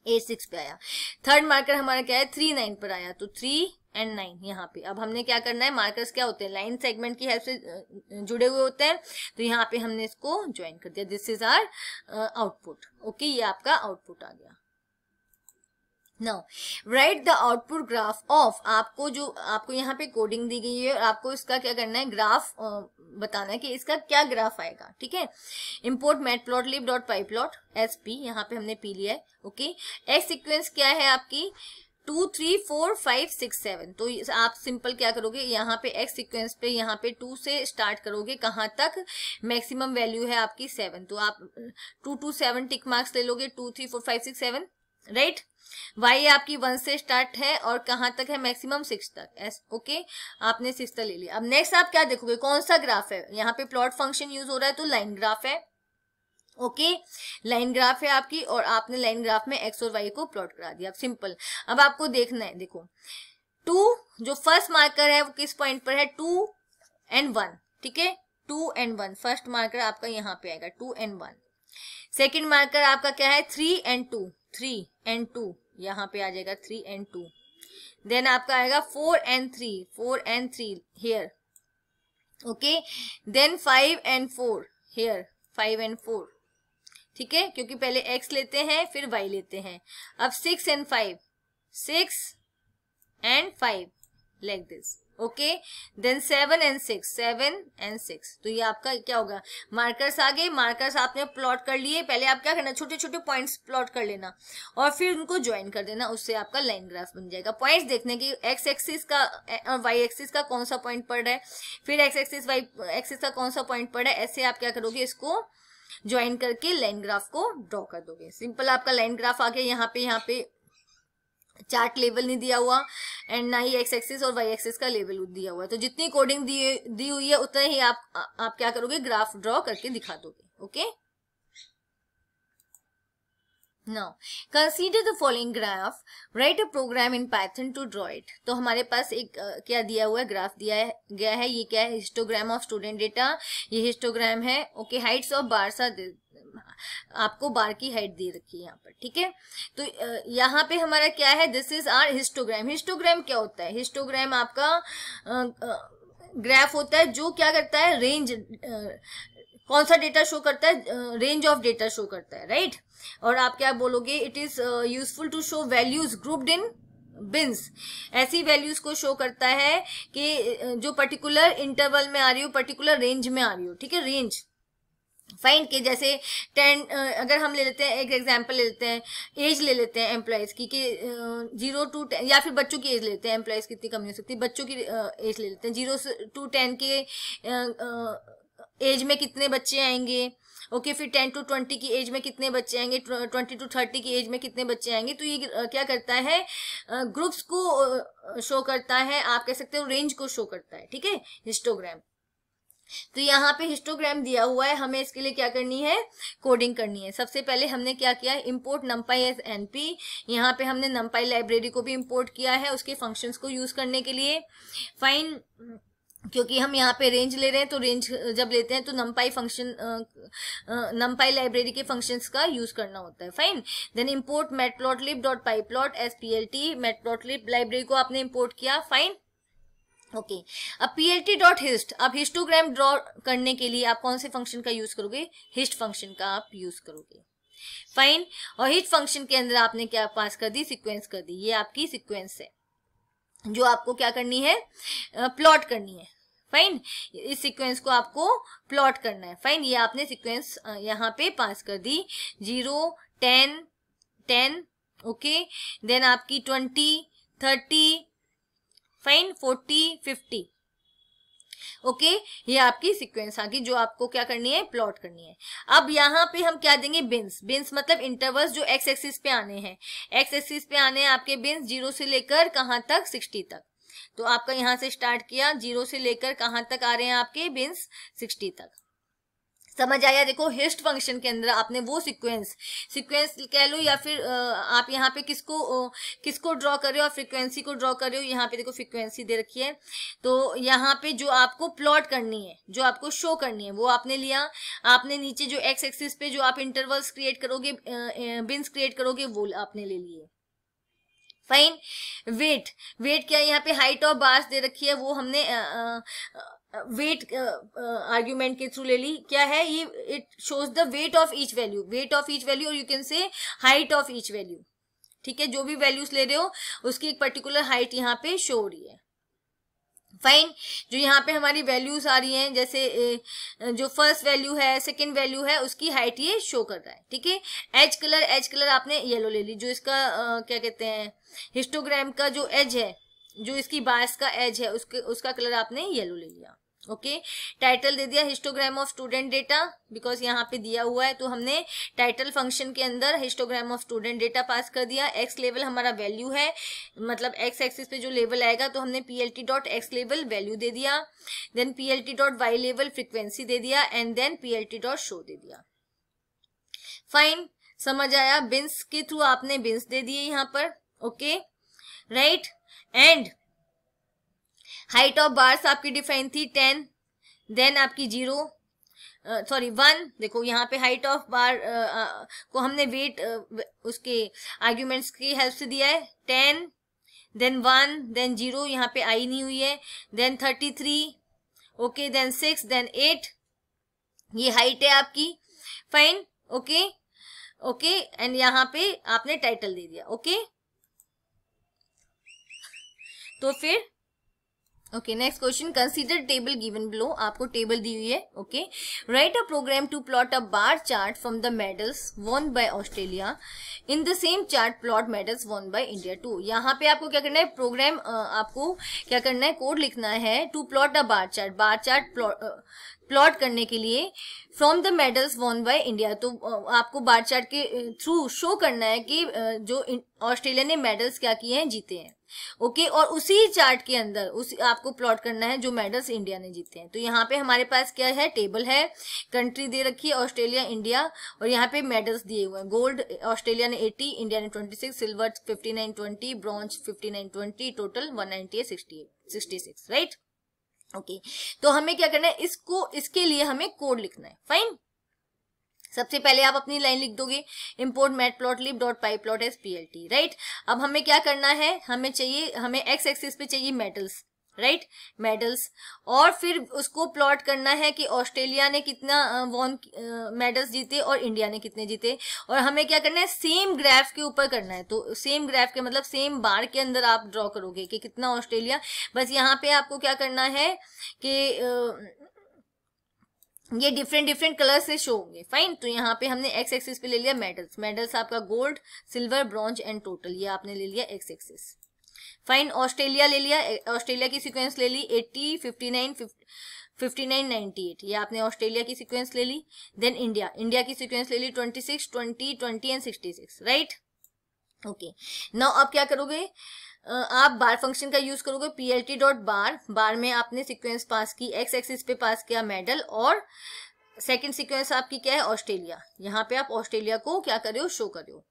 8 6 पे आया। थर्ड मार्कर हमारा क्या है 3 9 पर आया, तो 3 एंड 9 यहाँ पे। अब हमने क्या करना है, मार्कर्स क्या होते हैं, लाइन सेगमेंट की हेल्प से जुड़े हुए होते हैं, तो यहाँ पे हमने इसको ज्वाइन कर दिया, this is our output, okay, ये आपका आउटपुट आ गया। Now write the output graph of, आपको यहाँ पे कोडिंग दी गई है और आपको इसका क्या करना है, ग्राफ बताना है कि इसका क्या ग्राफ आएगा, ठीक है। इंपोर्ट मैटप्लॉटलिब.pyplot एस पी, यहाँ पे हमने पी लिया है, ओके। एक्स सीक्वेंस क्या है आपकी 2 3 4 5 6 7, तो आप सिंपल क्या करोगे, यहाँ पे एक्स सीक्वेंस पे यहाँ पे 2 से स्टार्ट करोगे, कहाँ तक, मैक्सिमम वैल्यू है आपकी 7, तो आप 2 2 7 टिक मार्क्स ले लोगे, 2 3 4 5 6 7, राइट। वाई आपकी 1 से स्टार्ट है और कहाँ तक है, मैक्सिमम 6 तक, ओके, आपने 6 तक ले लिया। अब नेक्स्ट आप क्या देखोगे, कौन सा ग्राफ है, यहाँ पे प्लॉट फंक्शन यूज हो रहा है तो लाइन ग्राफ है, ओके, लाइन ग्राफ है आपकी, और आपने लाइन ग्राफ में एक्स और वाई को प्लॉट करा दिया। अब सिंपल, अब आपको देखना है, देखो 2 जो फर्स्ट मार्कर है वो किस पॉइंट पर है, 2 and 1, ठीक है, 2 and 1, फर्स्ट मार्कर आपका यहाँ पे आएगा 2 and 1। सेकेंड मार्कर आपका क्या है 3 and 2, 3 and 2 यहाँ पे आ जाएगा 3 and 2। देन आपका आएगा 4 and 3, 4 and 3 here, okay. Then 5 and 4 here, 5 and 4, ठीक है, क्योंकि पहले x लेते हैं फिर y लेते हैं। अब 6 and 5, 6 and 5 like this, okay. Then 7 and 6, 7 and 6, तो ये आपका क्या होगा, मार्कर्स आ गए, मार्कर्स आपने प्लॉट कर लिए। पहले आप क्या करना, छोटे छोटे पॉइंट्स प्लॉट कर लेना और फिर उनको ज्वाइन कर देना, उससे आपका लाइन ग्राफ बन जाएगा। पॉइंट्स देखने की एक्स एक्सिस का और वाई एक्सिस का कौन सा पॉइंट पड़ रहा है, फिर एक्स एक्सिस वाई एक्सिस का कौन सा पॉइंट पड़ रहा है, ऐसे आप क्या करोगे, इसको ज्वाइन करके लाइन ग्राफ को ड्रॉ कर दोगे। सिंपल आपका लाइन ग्राफ आ गया। यहाँ पे चार्ट लेवल नहीं दिया हुआ एंड ना ही एक्स एक्सिस और वाई एक्सिस का लेवल दिया हुआ है, तो जितनी कोडिंग दी हुई है उतना ही आप क्या करोगे, ग्राफ ड्रॉ करके दिखा दोगे, okay. Now, consider the following graph. Write a program in Python to draw it. तो हमारे पास एक क्या दिया हुआ है, ग्राफ दिया गया है। ये क्या है, हिस्टोग्राम ऑफ स्टूडेंट डेटा। ये हिस्टोग्राम है, ओके। हाइट्स ऑफ बार्स आपको बार की हाइट दे रखी है यहाँ पर, ठीक है। तो यहाँ पे हमारा क्या है, this is our histogram. Histogram क्या होता है, हिस्टोग्राम आपका ग्राफ होता है जो क्या करता है, रेंज कौन सा डेटा शो करता है, रेंज ऑफ डेटा शो करता है, राइट। और आप क्या बोलोगे, it is useful to show values grouped in bins. ऐसी वैल्यूज को शो करता है कि जो पर्टिकुलर इंटरवल में आ रही हो, पर्टिकुलर रेंज में आ रही हो, ठीक है। रेंज फाइंड के जैसे 10, अगर हम ले लेते हैं एक एग्जांपल ले लेते हैं, एज ले लेते हैं एम्प्लॉयज की कि 0 to 10, या फिर बच्चों की एज लेते हैं, एम्प्लॉयज की इतनी कम नहीं हो सकती, बच्चों की एज ले लेते हैं 0 to 10 के एज में कितने बच्चे आएंगे, ओके फिर 10 to 20 की एज में कितने बच्चे आएंगे, 20 to 30 की एज में कितने बच्चे आएंगे। तो ये क्या करता है, ग्रुप्स को शो करता है, आप कह सकते हो रेंज को शो करता है, ठीक है, हिस्टोग्राम। तो यहाँ पे हिस्टोग्राम दिया हुआ है, हमें इसके लिए क्या करनी है, कोडिंग करनी है। सबसे पहले हमने क्या किया, इंपोर्ट numpy एज np, यहाँ पे हमने numpy लाइब्रेरी को भी इंपोर्ट किया है उसके फंक्शंस को यूज करने के लिए। फाइन, क्योंकि हम यहाँ पे रेंज ले रहे हैं तो रेंज जब लेते हैं तो numpy फंक्शन, numpy लाइब्रेरी के फंक्शंस का यूज करना होता है। Fine, then import matplotlib.pyplot as plt, matplotlib library को आपने इंपोर्ट किया। फाइन, ओके अब plt.hist, अब हिस्टोग्राम ड्रॉ करने के लिए आप कौन से फंक्शन का यूज करोगे, हिस्ट फंक्शन का आप यूज करोगे। फाइन, और हिस्ट फंक्शन के अंदर आपने क्या पास कर दी, सीक्वेंस कर दी। ये आपकी सीक्वेंस है जो आपको क्या करनी है, प्लॉट करनी है। फाइन, इस सीक्वेंस को आपको प्लॉट करना है। फाइन, ये आपने सीक्वेंस यहाँ पे पास कर दी, 0 10 10, ओके, देन आपकी 20 30, फाइन 40 50, ओके, ये आपकी सीक्वेंस आ गई जो आपको क्या करनी है, प्लॉट करनी है। अब यहाँ पे हम क्या देंगे, बिन्स, बिन्स मतलब इंटरवल्स जो एक्स एक्सिस पे आने हैं, एक्स एक्सिस पे आने हैं आपके बिन्स 0 से लेकर कहाँ तक, 60 तक। तो आपका यहाँ से स्टार्ट किया, 0 से लेकर कहाँ तक आ रहे हैं आपके बिन्स, 60 तक। समझ आया। देखो हिस्ट फंक्शन के अंदर आपने वो सीक्वेंस कह लो या फिर आप यहाँ पे किसको ड्रॉ कर रहे हो, आप फ्रीक्वेंसी को ड्रॉ कर रहे हो। यहाँ पे देखो फ्रीक्वेंसी दे रखी है, तो यहाँ पे जो आपको प्लॉट करनी है, जो आपको शो करनी है वो आपने लिया। आपने नीचे जो एक्स एक्सिस पे जो आप इंटरवल्स क्रिएट करोगे, बिन्स क्रिएट करोगे, वो आपने ले लिए। फाइन, वेट क्या है, यहाँ पे हाइट और बार्स दे रखी है, वो हमने वेट आर्ग्यूमेंट के थ्रू ले ली। क्या है ये, it shows the weight of each value और you can say height of each value. ठीक है, जो भी वैल्यूज ले रहे हो उसकी एक पर्टिकुलर हाइट यहाँ पे शो हो रही है। फाइन, जो यहाँ पे हमारी वैल्यूज आ रही हैं, जैसे जो फर्स्ट वैल्यू है, सेकंड वैल्यू है, उसकी हाइट ये शो कर रहा है। ठीक है, एज कलर आपने येलो ले ली, जो इसका क्या कहते हैं, हिस्टोग्राम का जो एज है, जो इसकी बार्स का एज है, उसका कलर आपने येलो ले लिया। ओके, टाइटल दे दिया histogram of student data, because यहाँ पे दिया हुआ है, तो हमने टाइटल फंक्शन के अंदर histogram of student data pass कर दिया। एक्स लेवल हमारा वैल्यू है, मतलब एक्स एक्सिस पे जो लेवल आएगा, तो हमने plt.x लेवल वैल्यू दे दिया। देन plt.y लेवल फ्रीक्वेंसी दे दिया, एंड देन plt.show दे दिया। फाइन, समझ आया। बिन्स के थ्रू आपने बिन्स दे दिए यहाँ पर। Okay, right, and height of bars आपकी डिफाइन थी 10, देन आपकी 1। देखो यहाँ पे हाइट ऑफ बार को हमने वेट उसके आर्ग्यूमेंट्स की हेल्प से दिया है, 10, देन 1, देन 0, यहाँ पे आई नहीं हुई है, देन 33, ओके, देन 6, देन 8, ये हाइट है आपकी। फाइन, ओके, एंड यहाँ पे आपने टाइटल दे दिया। ओके, तो फिर okay, next question, consider table given below, आपको टेबल दी हुई है। Okay, write a program to plot a bar chart from the medals won by Australia, in the same chart plot medals won by India too. यहाँ पे आपको क्या करना है, प्रोग्राम आपको क्या करना है, कोड लिखना है to plot a bar chart plot करने के लिए from the medals won by India. तो आपको बार चार्ट के थ्रू शो करना है कि जो ऑस्ट्रेलिया ने मेडल्स क्या किए हैं, जीते हैं। ओके, और उसी चार्ट के अंदर आपको प्लॉट करना है जो मेडल्स इंडिया ने जीते हैं। तो यहाँ पे हमारे पास क्या है, टेबल है, कंट्री दे रखी है ऑस्ट्रेलिया, इंडिया, और यहाँ पे मेडल्स दिए हुए हैं। गोल्ड ऑस्ट्रेलिया ने 80, इंडिया ने 26, silver 59-20, bronze 59-20, total 198-66, right. Okay, तो हमें क्या करना है, इसके लिए हमें कोड लिखना है। फाइन, सबसे पहले आप अपनी लाइन लिख दोगे, import matplotlib.pyplot as plt, right. अब हमें क्या करना है, हमें एक्स एक्सिस पे चाहिए मेडल्स, राइट, मेडल्स, और फिर उसको प्लॉट करना है कि ऑस्ट्रेलिया ने कितना मेडल्स जीते और इंडिया ने कितने जीते, और हमें क्या करना है, सेम ग्राफ के ऊपर करना है। तो सेम ग्राफ के मतलब सेम बार के अंदर आप ड्रॉ करोगे कि कितना ऑस्ट्रेलिया, बस यहाँ पे आपको क्या करना है कि ये डिफरेंट कलर से शो होंगे। फाइन, तो यहाँ पे हमने एक्स एक्सिस पे ले लिया मेडल्स आपका gold, silver, bronze and total, ये आपने ले लिया एक्स एक्सिस। फाइन, ऑस्ट्रेलिया ले लिया, ऑस्ट्रेलिया की सीक्वेंस ले ली 80, 59, 59, 98, ये आपने ऑस्ट्रेलिया की सीक्वेंस ले ली। देन इंडिया, इंडिया की सीक्वेंस ले ली 26, 20, 20 एंड 66, राइट। ओके, नाउ आप क्या करोगे, आप बार फंक्शन का यूज करोगे, पीएलटी डॉट बार, बार में आपने सीक्वेंस पास की, एक्स एक्सिस पे पास किया मेडल, और सेकंड सीक्वेंस आपकी क्या है, ऑस्ट्रेलिया। यहाँ पे आप ऑस्ट्रेलिया को क्या कर रहे हो, शो कर रहे हो।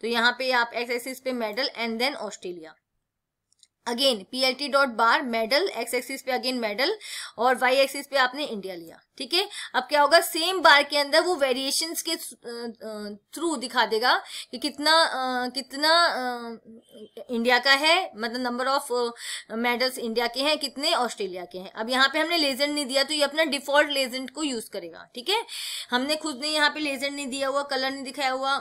तो यहाँ पे आप एक्स एक्सिस पे medal and then Australia. Again PLT dot bar medal, X axis पे अगेन मेडल, और वाई एक्सिस पे आपने इंडिया लिया, ठीक है। अब क्या होगा, सेम बार के अंदर वो वेरिएशंस के थ्रू दिखा देगा कि कितना इंडिया का है, मतलब नंबर ऑफ मेडल्स इंडिया के हैं, कितने ऑस्ट्रेलिया के हैं। अब यहाँ पे हमने लेजेंड नहीं दिया तो ये अपना डिफॉल्ट लेजेंड को यूज करेगा, ठीक है। हमने खुद ने यहाँ पे लेजेंड नहीं दिया हुआ, कलर नहीं दिखाया हुआ,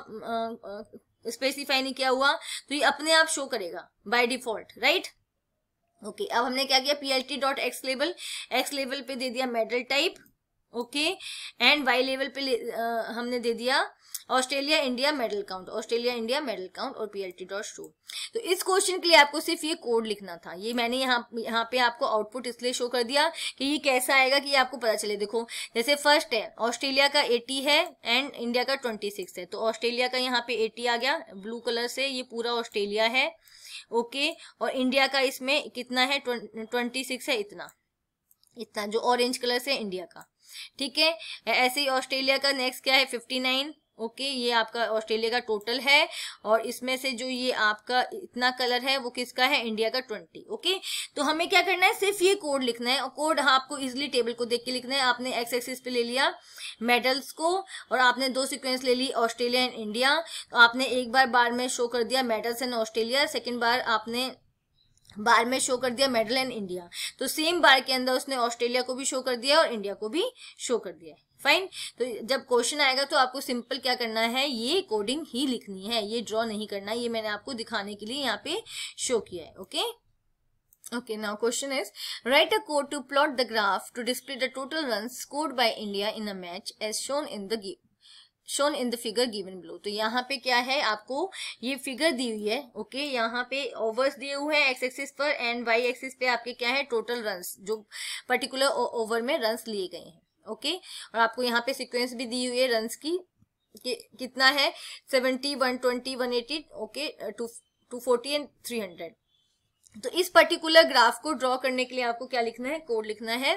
स्पेसिफाई नहीं किया हुआ, तो ये अपने आप शो करेगा बाय डिफॉल्ट, राइट। ओके, अब हमने क्या किया, पीएलटी डॉट एक्स लेवल, एक्स लेवल पे दे दिया medal type, okay, and Y लेवल पे हमने दे दिया Australia India medal count, Australia India medal count, और पीएलटी डॉट शो। तो इस क्वेश्चन के लिए आपको सिर्फ ये कोड लिखना था। ये मैंने यहाँ पे आपको आउटपुट इसलिए शो कर दिया कि ये कैसा आएगा कि आपको पता चले। देखो, जैसे फर्स्ट है ऑस्ट्रेलिया का 80 है एंड इंडिया का 26 है, तो ऑस्ट्रेलिया का यहाँ पे 80 आ गया ब्लू कलर से, ये पूरा ऑस्ट्रेलिया है, ओके, और इंडिया का इसमें कितना है, 26 है, इतना जो ऑरेंज कलर से इंडिया का, ठीक है। ऐसे ही ऑस्ट्रेलिया का नेक्स्ट क्या है, 59, ओके, ये आपका ऑस्ट्रेलिया का टोटल है, और इसमें से जो ये आपका इतना कलर है वो किसका है, इंडिया का 20, ओके। तो हमें क्या करना है, सिर्फ ये कोड लिखना है, और कोड आपको इजिली टेबल को देख के लिखना है। आपने एक्स एक्सिस पे ले लिया मेडल्स को, और आपने दो सीक्वेंस ले ली ऑस्ट्रेलिया एंड इंडिया, तो आपने एक बार में शो कर दिया मेडल्स एंड ऑस्ट्रेलिया, सेकेंड बार आपने बार में शो कर दिया मेडल एंड इंडिया। तो सेम बार के अंदर उसने ऑस्ट्रेलिया को भी शो कर दिया और इंडिया को भी शो कर दिया, फाइन। तो जब क्वेश्चन आएगा तो आपको सिंपल क्या करना है, ये कोडिंग ही लिखनी है, ये ड्रॉ नहीं करना है, ये मैंने आपको दिखाने के लिए यहाँ पे शो किया है, okay. Okay, now question is, write a code to plot the graph to display the total runs scored by India in a match as shown in the figure given below। तो यहाँ पे क्या है, आपको ये फिगर दी हुई है, ओके। यहाँ पे ओवर्स दिए हुए हैं एक्स एक्सिस पर, एंड वाई एक्सिस पे आपके क्या है, टोटल रन्स, जो पर्टिकुलर ओवर में रन्स लिए गए हैं, ओके। और आपको यहाँ पे सीक्वेंस भी दी हुई है रन्स की, कितना है, 70, 120, 180, ओके, 240 एंड 300। तो इस पर्टिकुलर ग्राफ को ड्रॉ करने के लिए आपको क्या लिखना है, कोड लिखना है,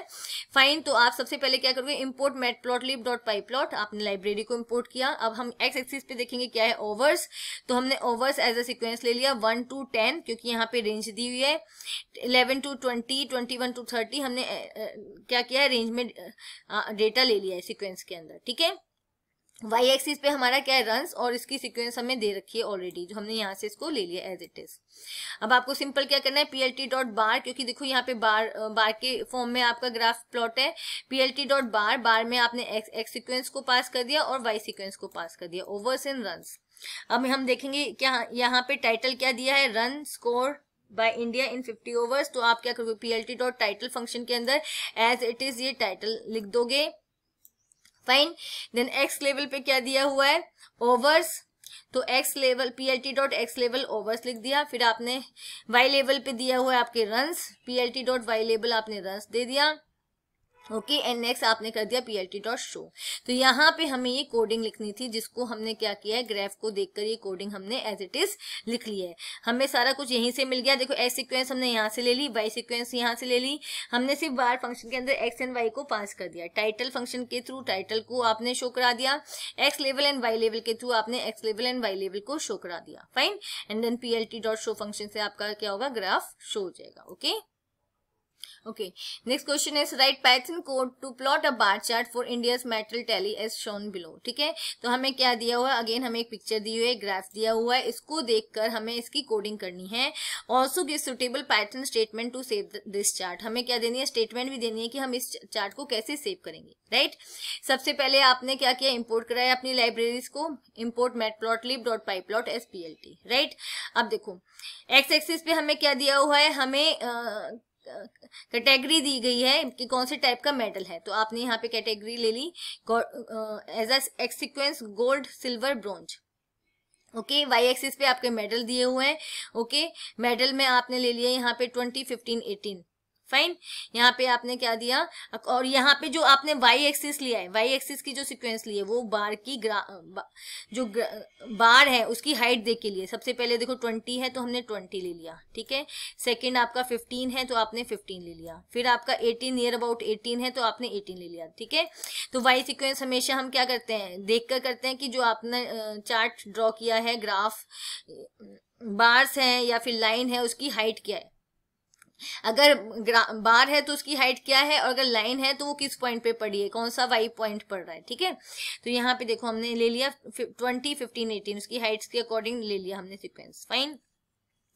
फाइन। तो आप सबसे पहले क्या करोगे, इंपोर्ट मैटप्लॉटलिब डॉट पाईप्लॉट, आपने लाइब्रेरी को इंपोर्ट किया। अब हम एक्स एक्सिस पे देखेंगे क्या है, ओवर्स, तो हमने ओवर्स एज अ सीक्वेंस ले लिया 1 to 10, क्योंकि यहाँ पे रेंज दी हुई है, 11 to 20, 21 to 30, हमने क्या किया है, रेंज में डेटा ले लिया है सीक्वेंस के अंदर, ठीक है। वाई एक्सिस पे हमारा क्या है, रन्स, और इसकी सीक्वेंस हमें दे रखी है ऑलरेडी, जो हमने यहाँ से इसको ले लिया एज इट इज। अब आपको सिंपल क्या करना है, पीएलटी डॉट बार, क्योंकि देखो यहाँ पे बार के फॉर्म में आपका ग्राफ प्लॉट है, पीएलटी डॉट बार, बार में आपने एक्स सीक्वेंस को पास कर दिया और वाई सीक्वेंस को पास कर दिया, ओवर्स एंड रन्स। अब हम देखेंगे क्या यहाँ पे टाइटल क्या दिया है, run score by India in 50 overs. तो आप क्या करोगे, पीएलटी डॉट टाइटल फंक्शन के अंदर एज इट इज ये टाइटल लिख दोगे, फाइन। देन एक्स लेवल पे क्या दिया हुआ है, ओवर्स, तो x level PLT dot x level overs लिख दिया। फिर आपने वाई लेवल पे दिया हुआ है आपके रन्स, पीएलटी डॉट वाई लेवल आपने रन्स दे दिया, ओके, एंड नेक्स्ट आपने कर दिया पीएलटी डॉट शो। तो यहाँ पे हमें ये कोडिंग लिखनी थी, जिसको हमने क्या किया है, ग्राफ को देखकर ये कोडिंग हमने एज इट इज लिख लिया है। हमें सारा कुछ यहीं से मिल गया। देखो एक्स सीक्वेंस हमने यहाँ से ले ली, वाई सीक्वेंस यहाँ से ले ली, हमने सिर्फ बार फंक्शन के अंदर एक्स एंड वाई को पास कर दिया, टाइटल फंक्शन के थ्रू टाइटल को आपने शो करा दिया, x level and Y level के थ्रू आपने x level and Y level को शो करा दिया, fine. And then PLT dot show function से आपका क्या होगा, ग्राफ शो हो जाएगा, okay. Okay, next question is write Python code to plot a bar chart for India's metal tally as shown below। ठीक है, तो हमें क्या दिया हुआ है, अगेन हमें एक पिक्चर दी हुई है, ग्राफ दिया हुआ है, इसको देखकर हमें इसकी कोडिंग करनी है। Also give suitable Python statement to save this chart, हमें क्या देनी है, स्टेटमेंट भी देनी है कि हम इस चार्ट को कैसे सेव करेंगे, राइट। सबसे पहले आपने क्या किया, इंपोर्ट कराया अपनी लाइब्रेरीज को, import matplotlib dot pyplot S PLT, right. अब देखो एक्स एक्सिस पे हमें क्या दिया हुआ है, हमें कैटेगरी दी गई है कि कौन से टाइप का मेडल है, तो आपने यहाँ पे कैटेगरी ले ली as a x sequence gold silver bronze, okay, y axis पे आपके मेडल दिए हुए हैं। ओके, मेडल में आपने ले लिया यहाँ पे 20, 15, 18, फाइन। यहाँ पे आपने क्या दिया, और यहाँ पे जो आपने वाई एक्सिस लिया है, वाई एक्सिस की जो सीक्वेंस ली है वो बार की बार है उसकी हाइट देख के लिए। सबसे पहले देखो 20 है तो हमने 20 ले लिया, ठीक है। सेकंड आपका 15 है तो आपने 15 ले लिया। फिर आपका 18 नियर अबाउट 18 है तो आपने 18 ले लिया, ठीक है। तो वाई सीक्वेंस हमेशा हम क्या करते हैं, देख कर करते हैं कि जो आपने चार्ट ड्रॉ किया है, ग्राफ बार्स है या फिर लाइन है, उसकी हाइट क्या है। अगर बार है तो उसकी हाइट क्या है, और अगर लाइन है तो वो किस पॉइंट पे पड़ी है, कौन सा वाई पॉइंट पड़ रहा है, ठीक है। तो यहाँ पे देखो हमने ले लिया 20, 15, 18, उसकी हाइट्स के अकॉर्डिंग ले लिया हमने सीक्वेंस, फाइन।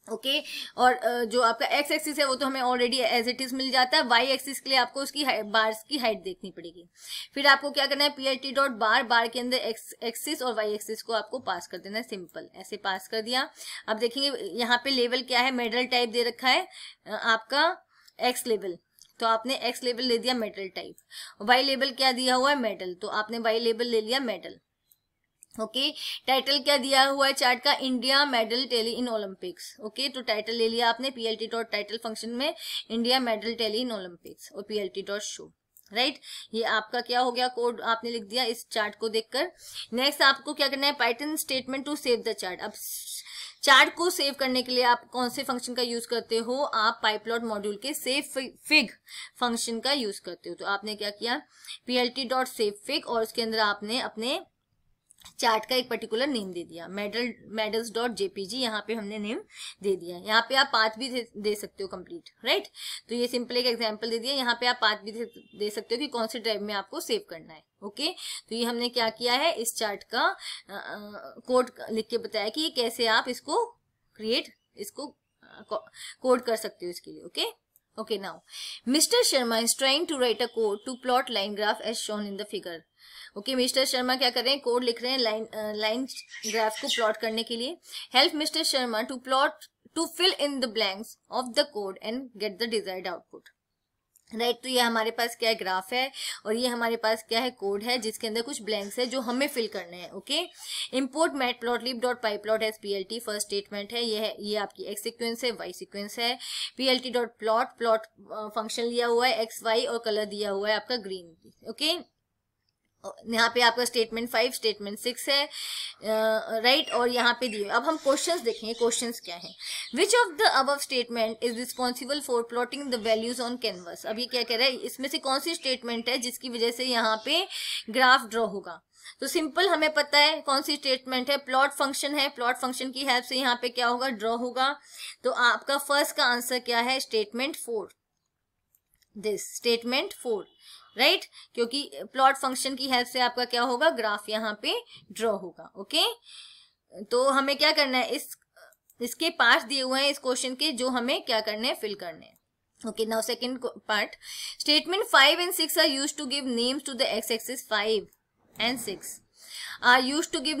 ओके, और जो आपका एक्स एक्सिस है वो तो हमें ऑलरेडी एज इट इज मिल जाता है। वाई एक्सिस के लिए आपको उसकी बार्स की हाइट देखनी पड़ेगी। फिर आपको क्या करना है, पीएलटी डॉट बार, बार के अंदर एक्स एक्सिस और वाई एक्सिस को आपको पास कर देना है, सिंपल ऐसे पास कर दिया। अब देखेंगे यहाँ पे लेवल क्या है, मेडल टाइप दे रखा है आपका एक्स लेवल, तो आपने एक्स लेवल ले दिया मेडल टाइप। वाई लेवल क्या दिया हुआ है, मेडल, तो आपने वाई लेवल ले लिया मेडल। ओके, टाइटल क्या दिया हुआ है चार्ट का, India medal tally in Olympics. Okay, तो टाइटल ले लिया आपने पीएलटी डॉट टाइटल फंक्शन में, India medal tally in Olympics, और पीएलटी डॉट शो, राइट। ये आपका क्या हो गया, कोड आपने लिख दिया इस चार्ट को देखकर। नेक्स्ट आपको क्या करना है, Python statement to save the chart. अब चार्ट को सेव करने के लिए आप कौन से फंक्शन का यूज करते हो, आप पाइपलॉट मॉड्यूल के सेव फिग फंक्शन का यूज करते हो। तो आपने क्या किया, पीएलटी डॉट सेव फिग, और उसके अंदर आपने अपने चार्ट का एक पर्टिकुलर नेम दे दिया, मेडल्स डॉट जेपीजी, यहाँ पे हमने नेम दे दिया। यहाँ पे आप पाथ भी दे सकते हो कंप्लीट, राइट। तो ये सिंपल एक एग्जांपल दे दिया, यहाँ पे आप पाथ भी दे सकते हो कि कौन से ड्राइव में आपको सेव करना है। ओके, तो ये हमने क्या किया है, इस चार्ट का कोड लिख के बताया कि ये कैसे आप इसको कोड कर सकते हो इसके लिए। Okay, now mister Sharma is trying to write a code to plot line graph as shown in the figure. Okay, mister Sharma क्या कर रहे हैं, कोड लिख रहे हैं लाइन ग्राफ को प्लॉट करने के लिए। Help mister Sharma to fill in the blanks of the code and get the desired output, right. तो ये हमारे पास क्या है, ग्राफ है, और ये हमारे पास क्या है, कोड है, जिसके अंदर कुछ ब्लैंक्स है जो हमें फिल करने हैं। Okay, import matplotlib dot pyplot as PLT, first statement है, ये आपकी एक्स सीक्वेंस है, वाई सीक्वेंस है। पीएलटी डॉट प्लॉट फंक्शन लिया हुआ है एक्स वाई, और कलर दिया हुआ है आपका ग्रीन। ओके, यहाँ पे आपका स्टेटमेंट 5, स्टेटमेंट 6 है, राइट। और यहाँ पे दिए, अब हम क्वेश्चंस देखेंगे, क्वेश्चंस क्या है। विच of the above statement is responsible for plotting the values on canvas. अब ये क्या कह रहा है, इसमें से कौन सी स्टेटमेंट है जिसकी वजह से यहाँ पे ग्राफ ड्रॉ होगा। तो सिंपल हमें पता है कौन सी स्टेटमेंट है, प्लॉट फंक्शन है, प्लॉट फंक्शन की हेल्प से यहाँ पे क्या होगा, ड्रॉ होगा। तो आपका फर्स्ट का आंसर क्या है, स्टेटमेंट 4, दिस स्टेटमेंट 4, राइट, क्योंकि प्लॉट फंक्शन की हेल्प से आपका क्या होगा, ग्राफ यहाँ पे ड्रॉ होगा। ओके, तो हमें क्या करना है, इसके पार्ट दिए हुए हैं इस क्वेश्चन के, जो हमें क्या करने हैं, फिल करने हैं। Okay, now second part, statement 5 and 6 are used to give names to the x-axis. 5 and 6 are used to give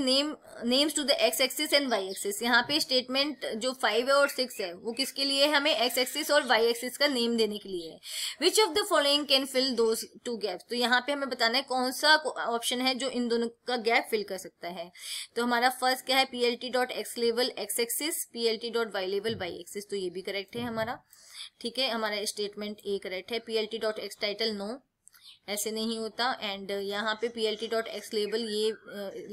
names to the x-axis and y-axis. यहाँ पे स्टेटमेंट जो 5 है और 6 है वो किसके लिए है, हमें x-axis और y-axis का नेम देने के लिए है। Which of the following can fill those two gaps? तो यहाँ पे हमें बताना है कौन सा ऑप्शन है जो इन दोनों का गैप फिल कर सकता है। तो हमारा फर्स्ट क्या है, plt dot x level x-axis, plt dot y level y-axis, तो ये भी करेक्ट है हमारा, ठीक है। हमारा स्टेटमेंट ए करेक्ट है। plt dot x title no, ऐसे नहीं होता। एंड यहाँ पे plt डॉट एक्स लेवल, ये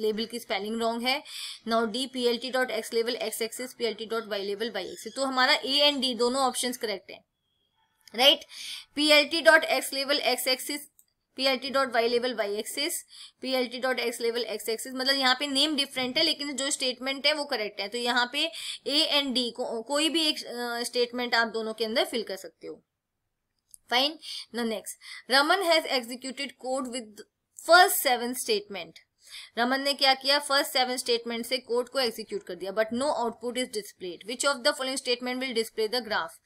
लेबल की स्पेलिंग रॉन्ग है। Now D, plt dot x लेवल x axis, plt dot Y लेवल वाई एक्सिस। तो हमारा ए एंड डी दोनों ऑप्शंस करेक्ट है, राइट। plt डॉट एक्स लेवल x axis, plt dot Y लेवल y axis, plt dot x लेवल एक्स एक्सिस, मतलब यहाँ पे नेम डिफरेंट है लेकिन जो स्टेटमेंट है वो करेक्ट है। तो यहाँ पे ए एंड डी कोई भी एक स्टेटमेंट आप दोनों के अंदर फिल कर सकते हो। Fine. Now next, Raman has executed code with first 7 statement. Raman ने क्या किया, फर्स्ट 7 स्टेटमेंट से कोड को एग्जीक्यूट कर दिया, but no output is displayed. Which of the following statement will display the graph.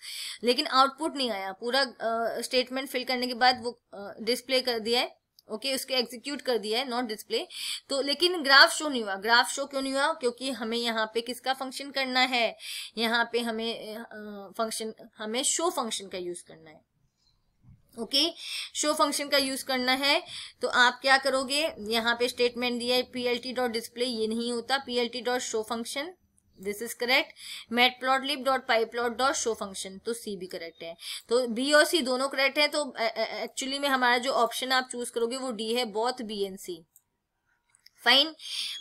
लेकिन आउटपुट नहीं आया, पूरा स्टेटमेंट फिल करने के बाद वो डिस्प्ले कर दिया है, ओके, उसके एग्जीक्यूट कर दिया है, नॉट डिस्प्ले। तो लेकिन ग्राफ शो नहीं हुआ। ग्राफ शो क्यों नहीं हुआ, क्योंकि हमें यहाँ पे किसका फंक्शन करना है, यहाँ पे हमें शो फंक्शन का यूज करना है। ओके, शो फंक्शन का यूज करना है तो आप क्या करोगे, यहाँ पे स्टेटमेंट दिया है plt.display, ये नहीं होता, plt.show function, this is correct. matplotlib.pyplot.show function, तो सी भी करेक्ट है। तो बी और सी दोनों करेक्ट है, तो एक्चुअली में हमारा जो ऑप्शन आप चूज करोगे वो डी है, both B and C. Fine,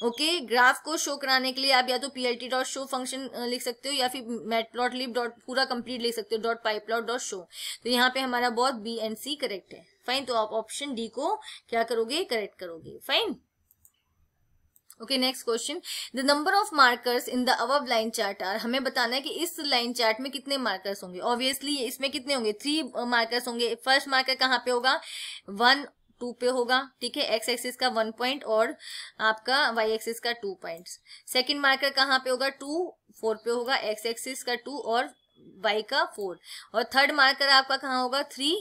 okay. Graph को शो कराने के लिए आप या तो plt.show फंक्शन लिख सकते हो या फिर matplotlib पूरा कंप्लीट लिख सकते हो .pyplot.show। तो यहाँ पे हमारा both B and C correct है। फाइन, तो आप ऑप्शन डी को क्या करोगे, करेक्ट करोगे। Fine, okay. Next question, the number of markers in the above line chart are, हमें बताना है कि इस लाइन चार्ट में कितने मार्कर्स होंगे। ऑब्वियसली इसमें कितने होंगे, 3 मार्कर्स होंगे। फर्स्ट मार्कर कहाँ पे होगा, 1 2 पे होगा, ठीक है, एक्स एक्सिस का 1 पॉइंट और आपका वाई एक्सिस का 2 पॉइंट्स। सेकंड मार्कर कहाँ पे होगा, 2 4 पे होगा, एक्स एक्सिस का 2 और वाई का 4। और थर्ड मार्कर आपका कहाँ होगा, 3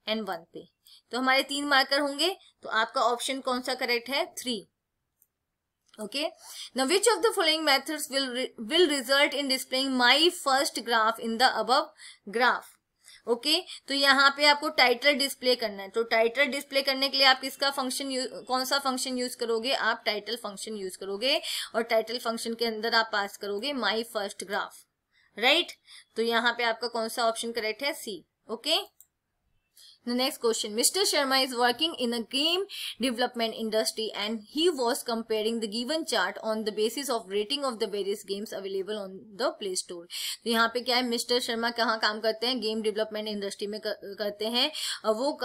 एंड 1 पे। तो हमारे 3 मार्कर होंगे, तो आपका ऑप्शन कौन सा करेक्ट है, 3। Okay, now which of the following methods will result in displaying my first graph in the above graph? Okay, तो यहाँ पे आपको टाइटल डिस्प्ले करना है। तो टाइटल डिस्प्ले करने के लिए आप किसका फंक्शन कौन सा फंक्शन यूज करोगे, आप टाइटल फंक्शन यूज करोगे और टाइटल फंक्शन के अंदर आप पास करोगे माई फर्स्ट ग्राफ, राइट। तो यहाँ पे आपका कौन सा ऑप्शन करेक्ट है, C. Okay, the next question, Mr. Sharma is working in a game development industry and he was comparing the given chart on the basis of rating of the various games available on the Play Store। तो यहाँ पे क्या है, मिस्टर शर्मा कहाँ काम करते हैं, गेम डेवलपमेंट इंडस्ट्री में करते हैं, और वो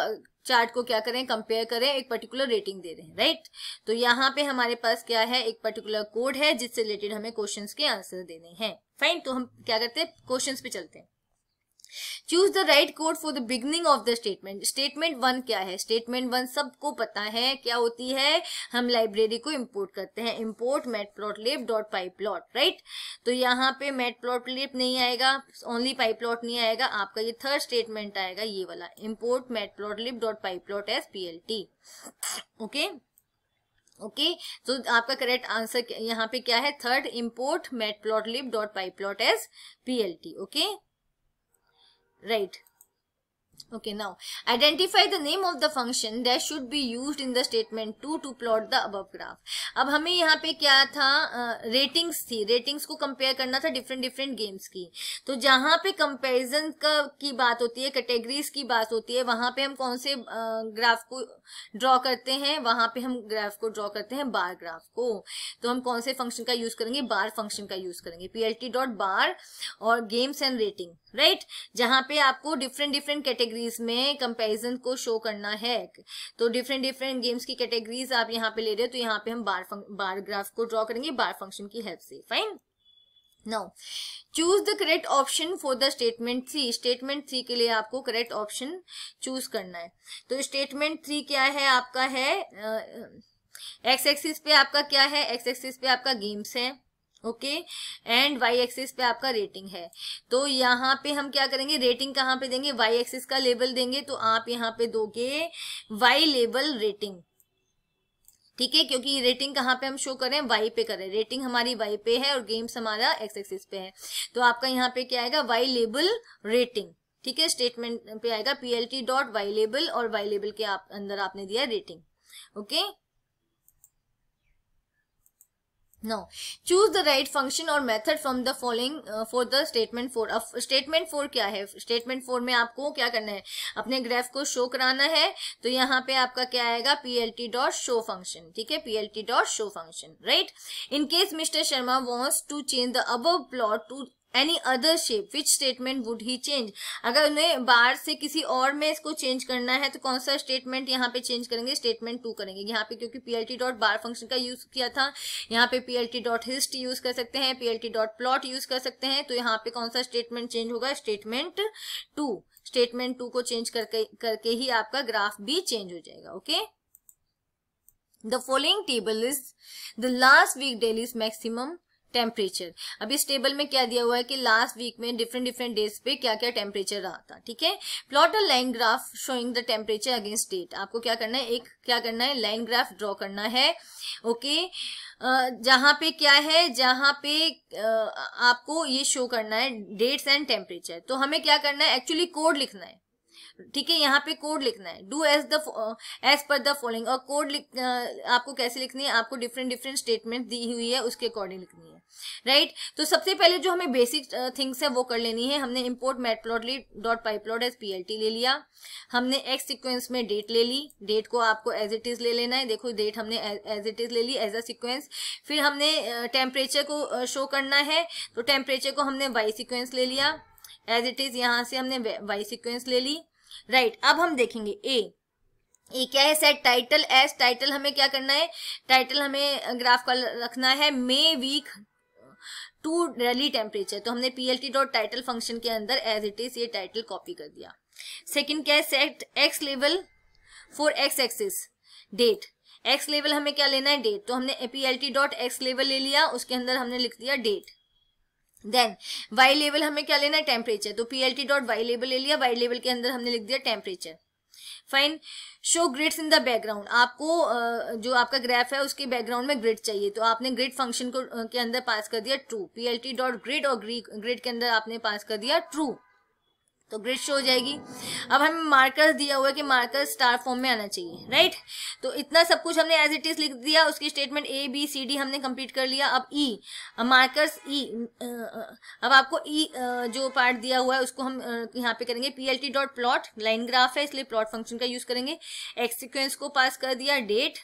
चार्ट को क्या करें, कंपेयर करें, एक पर्टिकुलर रेटिंग दे रहे हैं, राइट। तो यहाँ पे हमारे पास क्या है, एक पर्टिकुलर कोड है जिससे रिलेटेड हमें क्वेश्चंस के आंसर देने हैं। फाइन, तो हम क्या करते हैं, क्वेश्चंस पे चलते हैं। Choose the right code for the beginning of the statement. Statement 1 क्या है, स्टेटमेंट 1 सबको पता है क्या होती है, हम लाइब्रेरी को इंपोर्ट करते हैं, इंपोर्ट matplotlib.pyplot, राइट। तो यहाँ पे matplotlib नहीं आएगा, ओनली pyplot नहीं आएगा, आपका ये थर्ड स्टेटमेंट आएगा, ये वाला, import matplotlib.pyplot as plt। Okay, okay, तो आपका करेक्ट आंसर यहाँ पे क्या है, third, import matplotlib.pyplot as plt। Okay, right. Okay, now identify the name of the function that should be used in the statement 2 to plot the above graph। अब हमें यहाँ पे क्या था, रेटिंग्स थी, रेटिंग्स को कंपेयर करना था डिफरेंट गेम्स की। तो जहां पे कंपैरिजन की बात होती है, कैटेगरीज की बात होती है, वहां पे हम कौन से ग्राफ को ड्रॉ करते हैं, वहां पे हम ग्राफ को ड्रॉ करते हैं बार ग्राफ को। तो हम कौन से फंक्शन का यूज करेंगे, बार फंक्शन का यूज करेंगे, plt.bar और गेम्स एंड रेटिंग, राइट। जहां पे आपको डिफरेंट कैटेगरीज में कंपैरिजन को शो करना है। तो डिफरेंट गेम्स की कैटेगरीज आप यहाँ पे ले रहे हो, तो यहाँ पे हम बार ग्राफ को ड्रॉ करेंगे बार फंक्शन की हेल्प से। Fine, now choose the correct option for the statement 3। Statement 3 के लिए आपको करेक्ट ऑप्शन चूज करना है। तो स्टेटमेंट 3 क्या है, आपका है एक्स एक्सिस पे आपका क्या है, एक्स एक्सिस पे आपका गेम्स है, ओके, एंड वाई एक्सिस पे आपका रेटिंग है। तो यहाँ पे हम क्या करेंगे, रेटिंग कहाँ पे देंगे, वाई एक्सिस का लेबल देंगे, तो आप यहाँ पे दोगे वाई लेबल रेटिंग, ठीक है, क्योंकि रेटिंग कहाँ पे हम शो करें, वाई पे करें, रेटिंग हमारी वाई पे है और गेम्स हमारा एक्स एक्सिस पे है। तो आपका यहाँ पे क्या आएगा, वाई लेबल रेटिंग, ठीक है। स्टेटमेंट पे आएगा plt.ylabel और वाई लेबल के अंदर आपने दिया rating, okay. Now, choose the right function or method from the following for the statement 4। अब statement 4 क्या है, statement 4 में आपको क्या करना है, अपने ग्राफ को शो कराना है। तो यहाँ पे आपका क्या आएगा, plt.show फंक्शन, ठीक है, plt.show function, right. In case mister Sharma wants to change the above plot to any other shape, which statement would he change. अगर उन्हें बार से किसी और में इसको चेंज करना है तो कौन सा स्टेटमेंट यहाँ पे चेंज करेंगे, स्टेटमेंट 2 करेंगे। यहाँ पे क्योंकि plt.bar फंक्शन का यूज किया था, यहाँ पे plt.hist यूज कर सकते हैं, plt.plot यूज कर सकते हैं। तो यहाँ पे कौन सा स्टेटमेंट चेंज होगा, स्टेटमेंट 2। स्टेटमेंट 2 को चेंज करके ही आपका ग्राफ भी चेंज हो जाएगा, okay. The following table is the last week daily's maximum temperature. अब इस टेबल में क्या दिया हुआ है कि लास्ट वीक में डिफरेंट डेज पे क्या क्या टेम्परेचर रहा था, ठीक है। Plot a line graph showing the temperature against date. आपको क्या करना है, एक क्या करना है, लाइन ग्राफ ड्रॉ करना है, ओके। जहां पे क्या है, जहां पे आपको ये शो करना है डेट्स एंड टेम्परेचर। तो हमें क्या करना है, एक्चुअली कोड लिखना है, ठीक है, यहाँ पे कोड लिखना है, do as per the following, और कोड आपको कैसे लिखनी है, आपको डिफरेंट स्टेटमेंट दी हुई है उसके अकॉर्डिंग लिखनी है, राइट। तो सबसे पहले जो हमें बेसिक थिंग्स है वो कर लेनी है। हमने इम्पोर्ट matplotlib.pyplot एज PLT ले लिया, हमने एक्स सीक्वेंस में डेट ले ली, डेट को आपको एज इट इज ले लेना है, देखो डेट हमने एज इट इज ले ली एज अ सीक्वेंस। फिर हमने टेम्परेचर को शो करना है, तो टेम्परेचर को हमने वाई सीक्वेंस ले लिया एज इट इज, यहाँ से हमने वाई सीक्वेंस ले ली, राइट। अब हम देखेंगे ए क्या है, सेट टाइटल एज, टाइटल हमें क्या करना है, टाइटल हमें ग्राफ का रखना है मे वीक टू डेली टेम्परेचर, तो हमने plt.title फंक्शन के अंदर एज इट इज ये टाइटल कॉपी कर दिया। सेकंड क्या है, सेट एक्स लेवल for x axis date, x लेवल हमें क्या लेना है, डेट, तो हमने plt.x लेवल ले लिया, उसके अंदर हमने लिख दिया डेट। देन वाई लेवल हमें क्या लेना है, टेम्परेचर, तो plt.y लेवल ले लिया, वाई लेवल के अंदर हमने लिख दिया temperature. Fine, show grids in the background, आपको जो आपका ग्राफ है उसके बैकग्राउंड में ग्रिड चाहिए, तो आपने ग्रिड फंक्शन को के अंदर पास कर दिया ट्रू, plt.grid, और ग्रिड के अंदर आपने पास कर दिया ट्रू, तो ग्रिड शो हो जाएगी। अब हमें मार्कर्स दिया हुआ है कि मार्कर्स स्टार फॉर्म में आना चाहिए, राइट। तो इतना सब कुछ हमने एज इट इज लिख दिया, उसकी statement A B C D हमने कंप्लीट कर लिया। अब ई मार्कर्स ई, अब आपको ई जो पार्ट दिया हुआ है उसको हम यहाँ पे करेंगे plt.plot, लाइन ग्राफ है इसलिए प्लॉट फंक्शन का यूज करेंगे। एक्स सीक्वेंस को पास कर दिया डेट,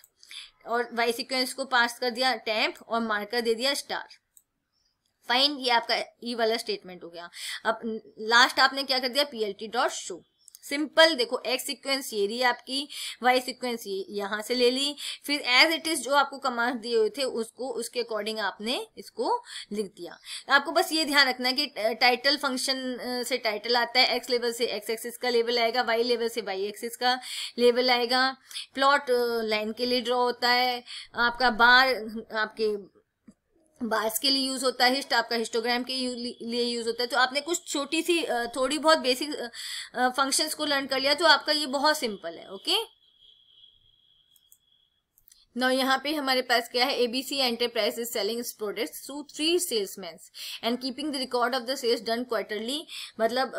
और वाई सीक्वेंस को पास कर दिया टेम्प, और मार्कर दे दिया स्टार। फाइन, ये आपका ई वाला स्टेटमेंट हो गया। अब लास्ट आपने क्या कर दिया, plt.show, सिंपल। देखो एक्स सीक्वेंस ये रही आपकी, वाई सीक्वेंस ये यहाँ से ले ली, फिर एज इट इज जो आपको कमांड दिए हुए थे उसको उसके अकॉर्डिंग आपने इसको लिख दिया। आपको बस ये ध्यान रखना है कि टाइटल फंक्शन से टाइटल आता है, एक्स लेवल से एक्स एक्सिस का लेवल आएगा, वाई लेवल से वाई एक्सिस का लेवल आएगा, प्लॉट लाइन के लिए ड्रॉ होता है, आपका बार आपके बार्स के लिए यूज होता है, हिस्ट आपका हिस्टोग्राम के लिए यूज होता है। तो आपने कुछ छोटी सी थोड़ी बहुत बेसिक फंक्शंस को लर्न कर लिया, तो आपका ये बहुत सिंपल है, ओके। नाउ यहाँ पे हमारे पास क्या है, ABC enterprise is selling its products through 3 salesman and keeping the record of the sales done quarterly, मतलब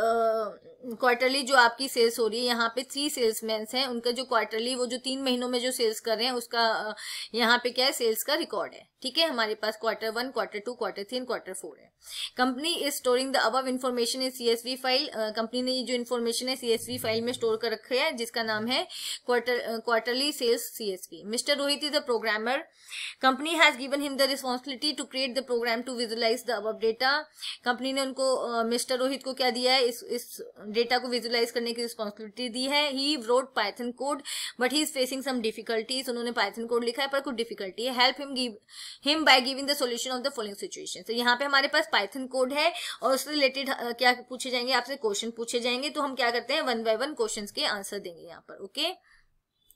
क्वार्टरली जो आपकी सेल्स हो रही है, यहाँ पे 3 सेल्समैन हैं, उनका जो क्वार्टरली वो जो 3 महीनों में जो सेल्स कर रहे हैं उसका यहाँ पे क्या है, सेल्स का रिकॉर्ड है, ठीक है। हमारे पास Q1, Q2, Q3 and Q4 है। Company is storing the above information in CSV file, company ने ये जो इन्फॉर्मेशन है CSV फाइल में स्टोर कर रखा है जिसका नाम है quarterly sales CSV। Mister Rohit is a programmer, company has given him the responsibility to create the program to visualise the above data, company ने उनको मिस्टर रोहित को क्या दिया है, इस डेटा को विजुअलाइज करने की रिस्पॉन्सिबिलिटी दी है। He wrote Python code but he is facing some difficulties, उन्होंने पाइथन कोड लिखा है पर कुछ डिफिकल्टी है। Help him by giving the solution of the following situation, तो यहाँ पे हमारे पास पाइथन कोड है और उससे रिलेटेड क्या पूछे जाएंगे, आपसे क्वेश्चन पूछे जाएंगे, तो हम क्या करते हैं 1 बाय 1 क्वेश्चंस के आंसर देंगे यहाँ पर,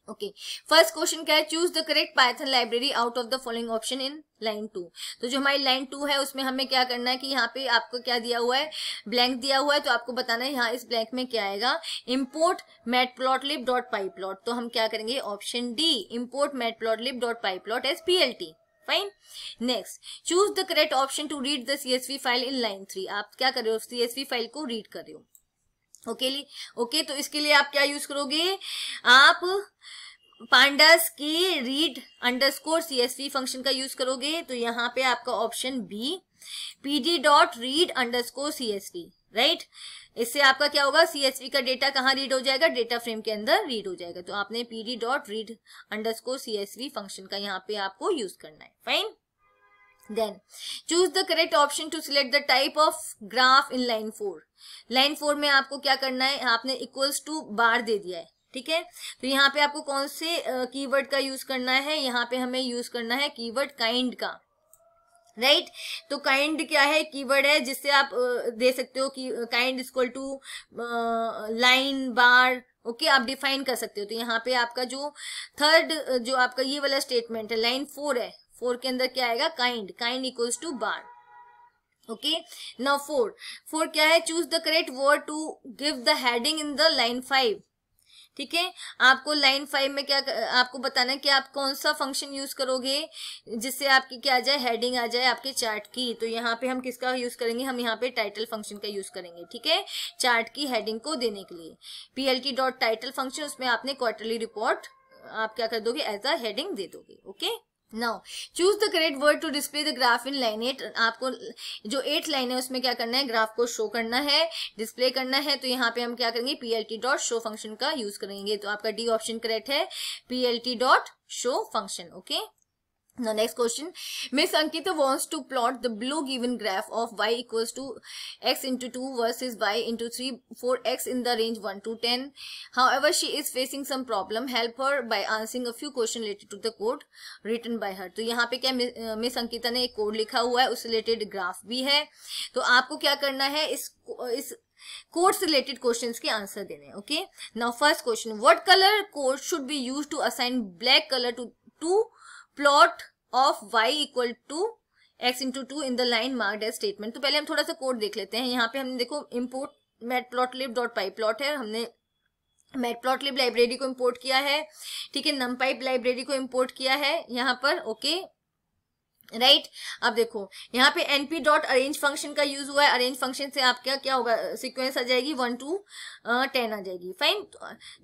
ओके। फर्स्ट क्वेश्चन क्या है, choose the correct Python library out of the following option in line 2, तो जो हमारी लाइन 2 है उसमें हमें क्या करना है कि यहाँ पे आपको क्या दिया हुआ है, ब्लैंक दिया हुआ है, तो आपको बताना है यहाँ इस ब्लैंक में क्या आएगा, इम्पोर्ट matplotlib.pyplot, तो हम क्या करेंगे option D, import matplotlib.pyplot as PLT। Fine, next choose the correct option to read the CSV file in line 3, आप क्या कर रहे हो, CSV फाइल को रीड कर रहे हो, ओके। तो इसके लिए आप क्या यूज करोगे, आप पांडास के रीड अंडरस्कोर CSV फंक्शन का यूज करोगे, तो यहाँ पे आपका option B pd.read underscore CSV, right. इससे आपका क्या होगा, CSV का डेटा कहाँ रीड हो जाएगा, डेटा फ्रेम के अंदर रीड हो जाएगा, तो आपने pd.read अंडरस्कोर CSV फंक्शन का यहाँ पे आपको यूज करना है। Fine, then choose the correct option to select the type of graph in line 4, line 4 में आपको क्या करना है, आपने इक्वल्स टू बार दे दिया है, ठीक है। तो यहाँ पे आपको कौन से कीवर्ड का यूज करना है, यहाँ पे हमें यूज करना है कीवर्ड काइंड का, राइट। तो काइंड क्या है, कीवर्ड है जिससे आप दे सकते हो कि kind equal to line bar, okay, आप डिफाइन कर सकते हो। तो यहाँ पे आपका जो थर्ड जो आपका ये वाला स्टेटमेंट है, लाइन 4 है, 4 के अंदर क्या आएगा, kind equals to bar, okay. Now 4 क्या है, choose the correct word to give the heading in the line 5, ठीक है, आपको लाइन 5 में क्या आपको बताना है कि आप कौन सा फंक्शन यूज करोगे जिससे आपकी क्या आ जाए, हेडिंग आ जाए आपके चार्ट की। तो यहाँ पे हम किसका यूज करेंगे, हम यहाँ पे टाइटल फंक्शन का यूज करेंगे। ठीक है, चार्ट की हेडिंग को देने के लिए plt.title फंक्शन, उसमें आपने क्वार्टरली रिपोर्ट आप क्या कर दोगे, एज अ हेडिंग दे दोगे। Okay, now choose the correct word to display the graph in line 8। आपको जो 8 लाइन है उसमें क्या करना है, ग्राफ को शो करना है, डिस्प्ले करना है। तो यहाँ पे हम क्या करेंगे, plt.show फंक्शन का यूज करेंगे। तो आपका डी ऑप्शन करेक्ट है, plt.show function. Okay, now next question, Miss Ankita wants to plot the below given graph of y equals to x into 2 versus y into 3 for x in the range 1 to 10. However, she is facing some problem. Help her by answering a few questions related to the code written by her. तो यहाँ पे क्या मिस अंकिता ने एक कोड लिखा हुआ है, उस रिलेटेड ग्राफ भी है। तो आपको क्या करना है, इस कोड से रिलेटेड क्वेश्चंस के आंसर देने। Okay, now first question, what colour code should be used to assign black colour to plot of y equal to x into 2 in the line marked as statement. तो पहले हम थोड़ा सा कोड देख लेते हैं। यहाँ पे हमने देखो इम्पोर्ट matplotlib.pyplot है, हमने मैटप्लॉटलिब लाइब्रेरी को इम्पोर्ट किया है। ठीक है, numpy लाइब्रेरी को इम्पोर्ट किया है यहाँ पर। ओके राइट, अब देखो यहाँ पे np.arrange फंक्शन का यूज हुआ है। अरेंज फंक्शन से आपका क्या होगा, सीक्वेंस आ जाएगी 1 to 10 आ जाएगी। फाइन,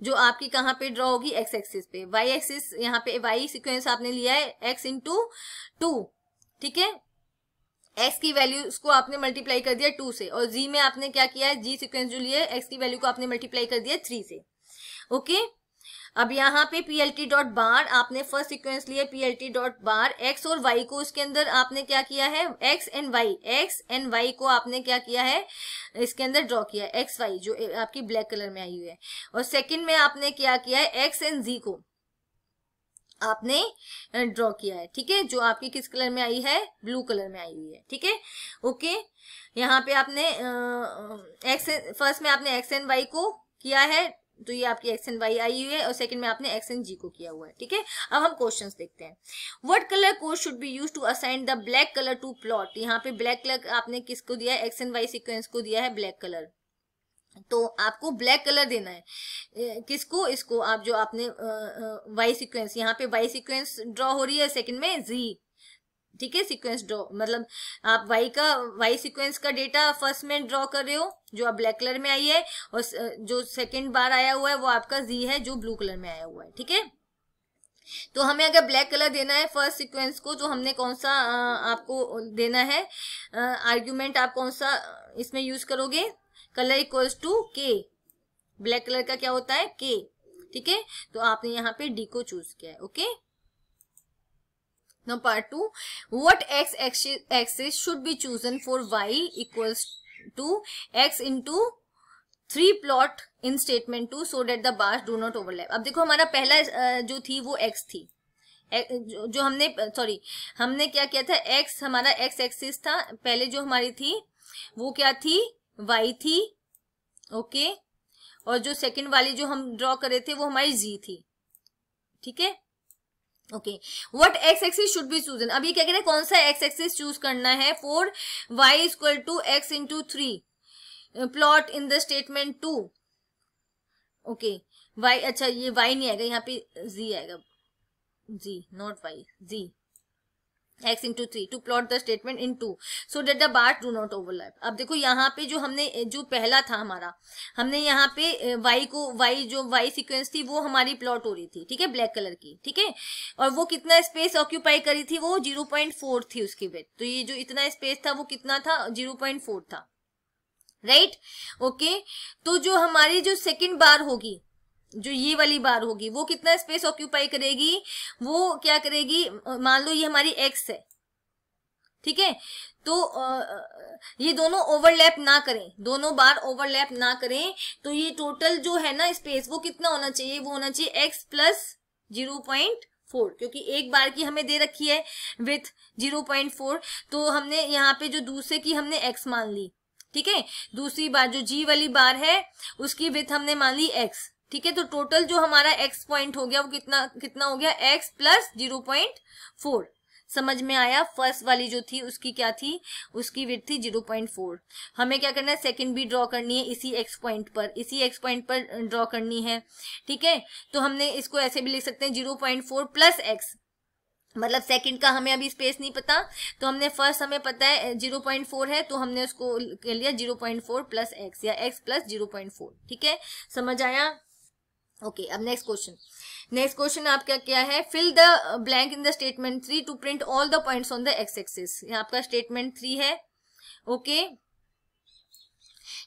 जो आपकी कहाँ पे ड्रॉ होगी, एक्स एक्सिस पे। वाई एक्सिस यहाँ पे वाई सीक्वेंस आपने लिया है x इंटू 2। ठीक है, x की वैल्यू उसको आपने मल्टीप्लाई कर दिया 2 से, और g में आपने क्या किया है, g सीक्वेंस जो लिया है x की वैल्यू को आपने मल्टीप्लाई कर दिया 3 से। ओके, अब यहाँ पे plt.bar आपने फर्स्ट सीक्वेंस लिया, plt.bar x और y को उसके अंदर आपने क्या किया है, x एंड y को आपने क्या किया है, इसके अंदर ड्रॉ किया है, x y जो आपकी ब्लैक कलर में आई हुई है। और सेकंड में आपने क्या किया है, x एंड z को आपने ड्रॉ किया है। ठीक है, जो आपकी किस कलर में आई है, ब्लू कलर में आई हुई है। ठीक है, ओके, यहाँ पे आपने फर्स्ट में आपने x एंड y को किया है, तो ये आपकी x एंड y आई हुई है, और सेकंड में आपने x एंड g को किया हुआ है। ठीक है, अब हम क्वेश्चंस देखते हैं। What colour code should be used to assign the black colour to plot. यहाँ पे ब्लैक कलर आपने किसको दिया है, x एंड y सीक्वेंस को दिया है ब्लैक कलर। तो आपको ब्लैक कलर देना है किसको, इसको आप जो आपने y सीक्वेंस, यहाँ पे y सीक्वेंस ड्रॉ हो रही है, सेकंड में z। ठीक है, सीक्वेंस ड्रॉ मतलब आप y सीक्वेंस का डेटा फर्स्ट में ड्रॉ कर रहे हो जो आप ब्लैक कलर में आई है, और जो सेकंड बार आया हुआ है वो आपका z है जो ब्लू कलर में आया हुआ है। ठीक है, तो हमें अगर ब्लैक कलर देना है फर्स्ट सीक्वेंस को, तो हमने कौन सा आपको देना है आर्ग्यूमेंट, आप कौन सा इसमें यूज करोगे, colour equals to k। Black colour का क्या होता है, k। ठीक है, तो आपने यहाँ पे d को चूज किया है। Okay, now part 2, what x axis should be chosen for y equals to x into 3 plot in statement 2 so that the bars do not overlap। अब देखो हमारा पहला जो थी वो x थी, जो हमने क्या किया था, x हमारा x एक्सिस था, पहले जो हमारी थी वो क्या थी, y थी। ओके, और जो सेकंड वाली जो हम ड्रॉ कर रहे थे वो हमारी z थी। ठीक है, okay, what x axis should be chosen. अब ये क्या कह रहे हैं, कौन सा एक्स एक्सिस चूज करना है for y equal to x into 3 plot in the statement 2। Okay, y, अच्छा ये y नहीं आएगा, यहाँ पे z आएगा, z not y, z x into 3 to plot the statement in 2 so that the bars do not overlap. अब देखो यहाँ पे जो हमने जो पहला था हमारा, हमने यहाँ पे जो y सीक्वेंस थी वो हमारी प्लॉट हो रही थी। ठीक है, ब्लैक कलर की। ठीक है, और वो कितना स्पेस ऑक्यूपाई करी थी, वो 0.4 थी उसकी विड्थ। तो ये जो इतना स्पेस था वो कितना था, 0.4 था। राइट, ओके, तो जो हमारी जो सेकेंड बार होगी, जो ये वाली बार होगी, वो कितना स्पेस ऑक्यूपाई करेगी, वो क्या करेगी, मान लो ये हमारी x है। ठीक है, तो ये दोनों ओवरलैप ना करें, दोनों बार ओवरलैप ना करें, तो ये टोटल जो है ना स्पेस वो कितना होना चाहिए, वो होना चाहिए x प्लस 0.4, क्योंकि एक बार की हमें दे रखी है विथ 0.4, तो हमने यहाँ पे जो दूसरे की हमने x मान ली। ठीक है, दूसरी बार जो g वाली बार है उसकी विथ हमने मान ली x। ठीक है, तो टोटल जो हमारा x पॉइंट हो गया वो कितना हो गया, x प्लस 0.4। समझ में आया? फर्स्ट वाली जो थी उसकी क्या थी, उसकी विड्थ थी 0.4। हमें क्या करना है, सेकंड भी ड्रॉ करनी है इसी एक्स पॉइंट पर, इसी एक्स पॉइंट पर ड्रॉ करनी है, ठीक है। तो हमने इसको ऐसे भी लिख सकते हैं 0.4 प्लस एक्स, मतलब सेकंड का हमें अभी स्पेस नहीं पता, तो हमने फर्स्ट हमें पता है 0.4 है, तो हमने उसको कर लिया 0.4 प्लस एक्स या एक्स प्लस 0.4, ठीक है, समझ आया? ओके, अब नेक्स्ट क्वेश्चन आपका क्या है, fill the blank in the statement 3 to print all the points on the x axis. ये आपका स्टेटमेंट 3 है, ओके,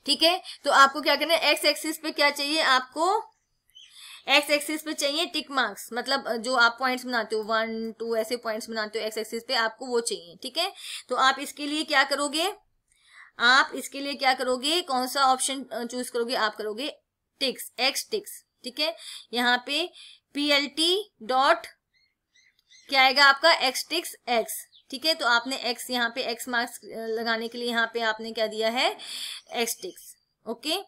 ठीक है। तो आपको क्या करना है, एक्स एक्सिस पे क्या चाहिए आपको, एक्स एक्सिस पे चाहिए टिक मार्क्स, मतलब जो आप पॉइंट्स बनाते हो 1 2 ऐसे पॉइंट्स बनाते हो एक्स एक्सिस पे, आपको वो चाहिए, ठीक है। तो आप इसके लिए क्या करोगे, कौन सा ऑप्शन चूज करोगे, आप करोगे टिक्स, एक्स टिक्स, ठीक है। यहाँ पे PLT डॉट क्या आएगा आपका, एक्स टिक्स एक्स, ठीक है। तो आपने एक्स यहाँ पे एक्स मार्क्स लगाने के लिए यहाँ पे आपने क्या दिया है, एक्स टिक्स, ओके,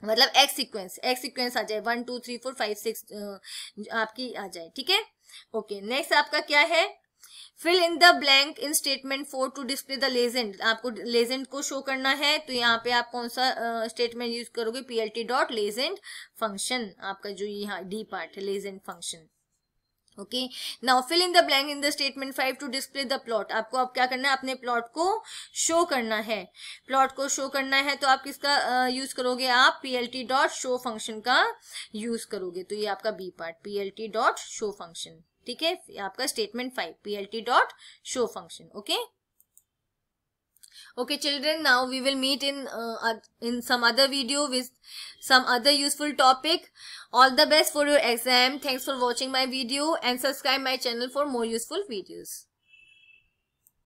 मतलब एक्स सीक्वेंस आ जाए 1 2 3 4 5 6 आपकी आ जाए, ठीक है। ओके, नेक्स्ट आपका क्या है, fill in the blank in statement 4 to display the legend. आपको लेजेंड को शो करना है, तो यहाँ पे आप कौन सा स्टेटमेंट यूज करोगे, PLT डॉट लेजेंड फंक्शन, आपका जो यहाँ डी पार्ट है legend function, okay. Now fill in the blank in the statement 5 to display the plot. आपको अब क्या करना है, अपने प्लॉट को शो करना है, तो आप किसका यूज करोगे, आप PLT डॉट शो फंक्शन का यूज करोगे। तो ये आपका B part PLT dot show function, ठीक है, आपका statement 5 PLT dot show function, okay. Okay children, now we will meet in some other video with some other useful topic. All the best for your exam. Thanks for watching my video and subscribe my channel for more useful videos.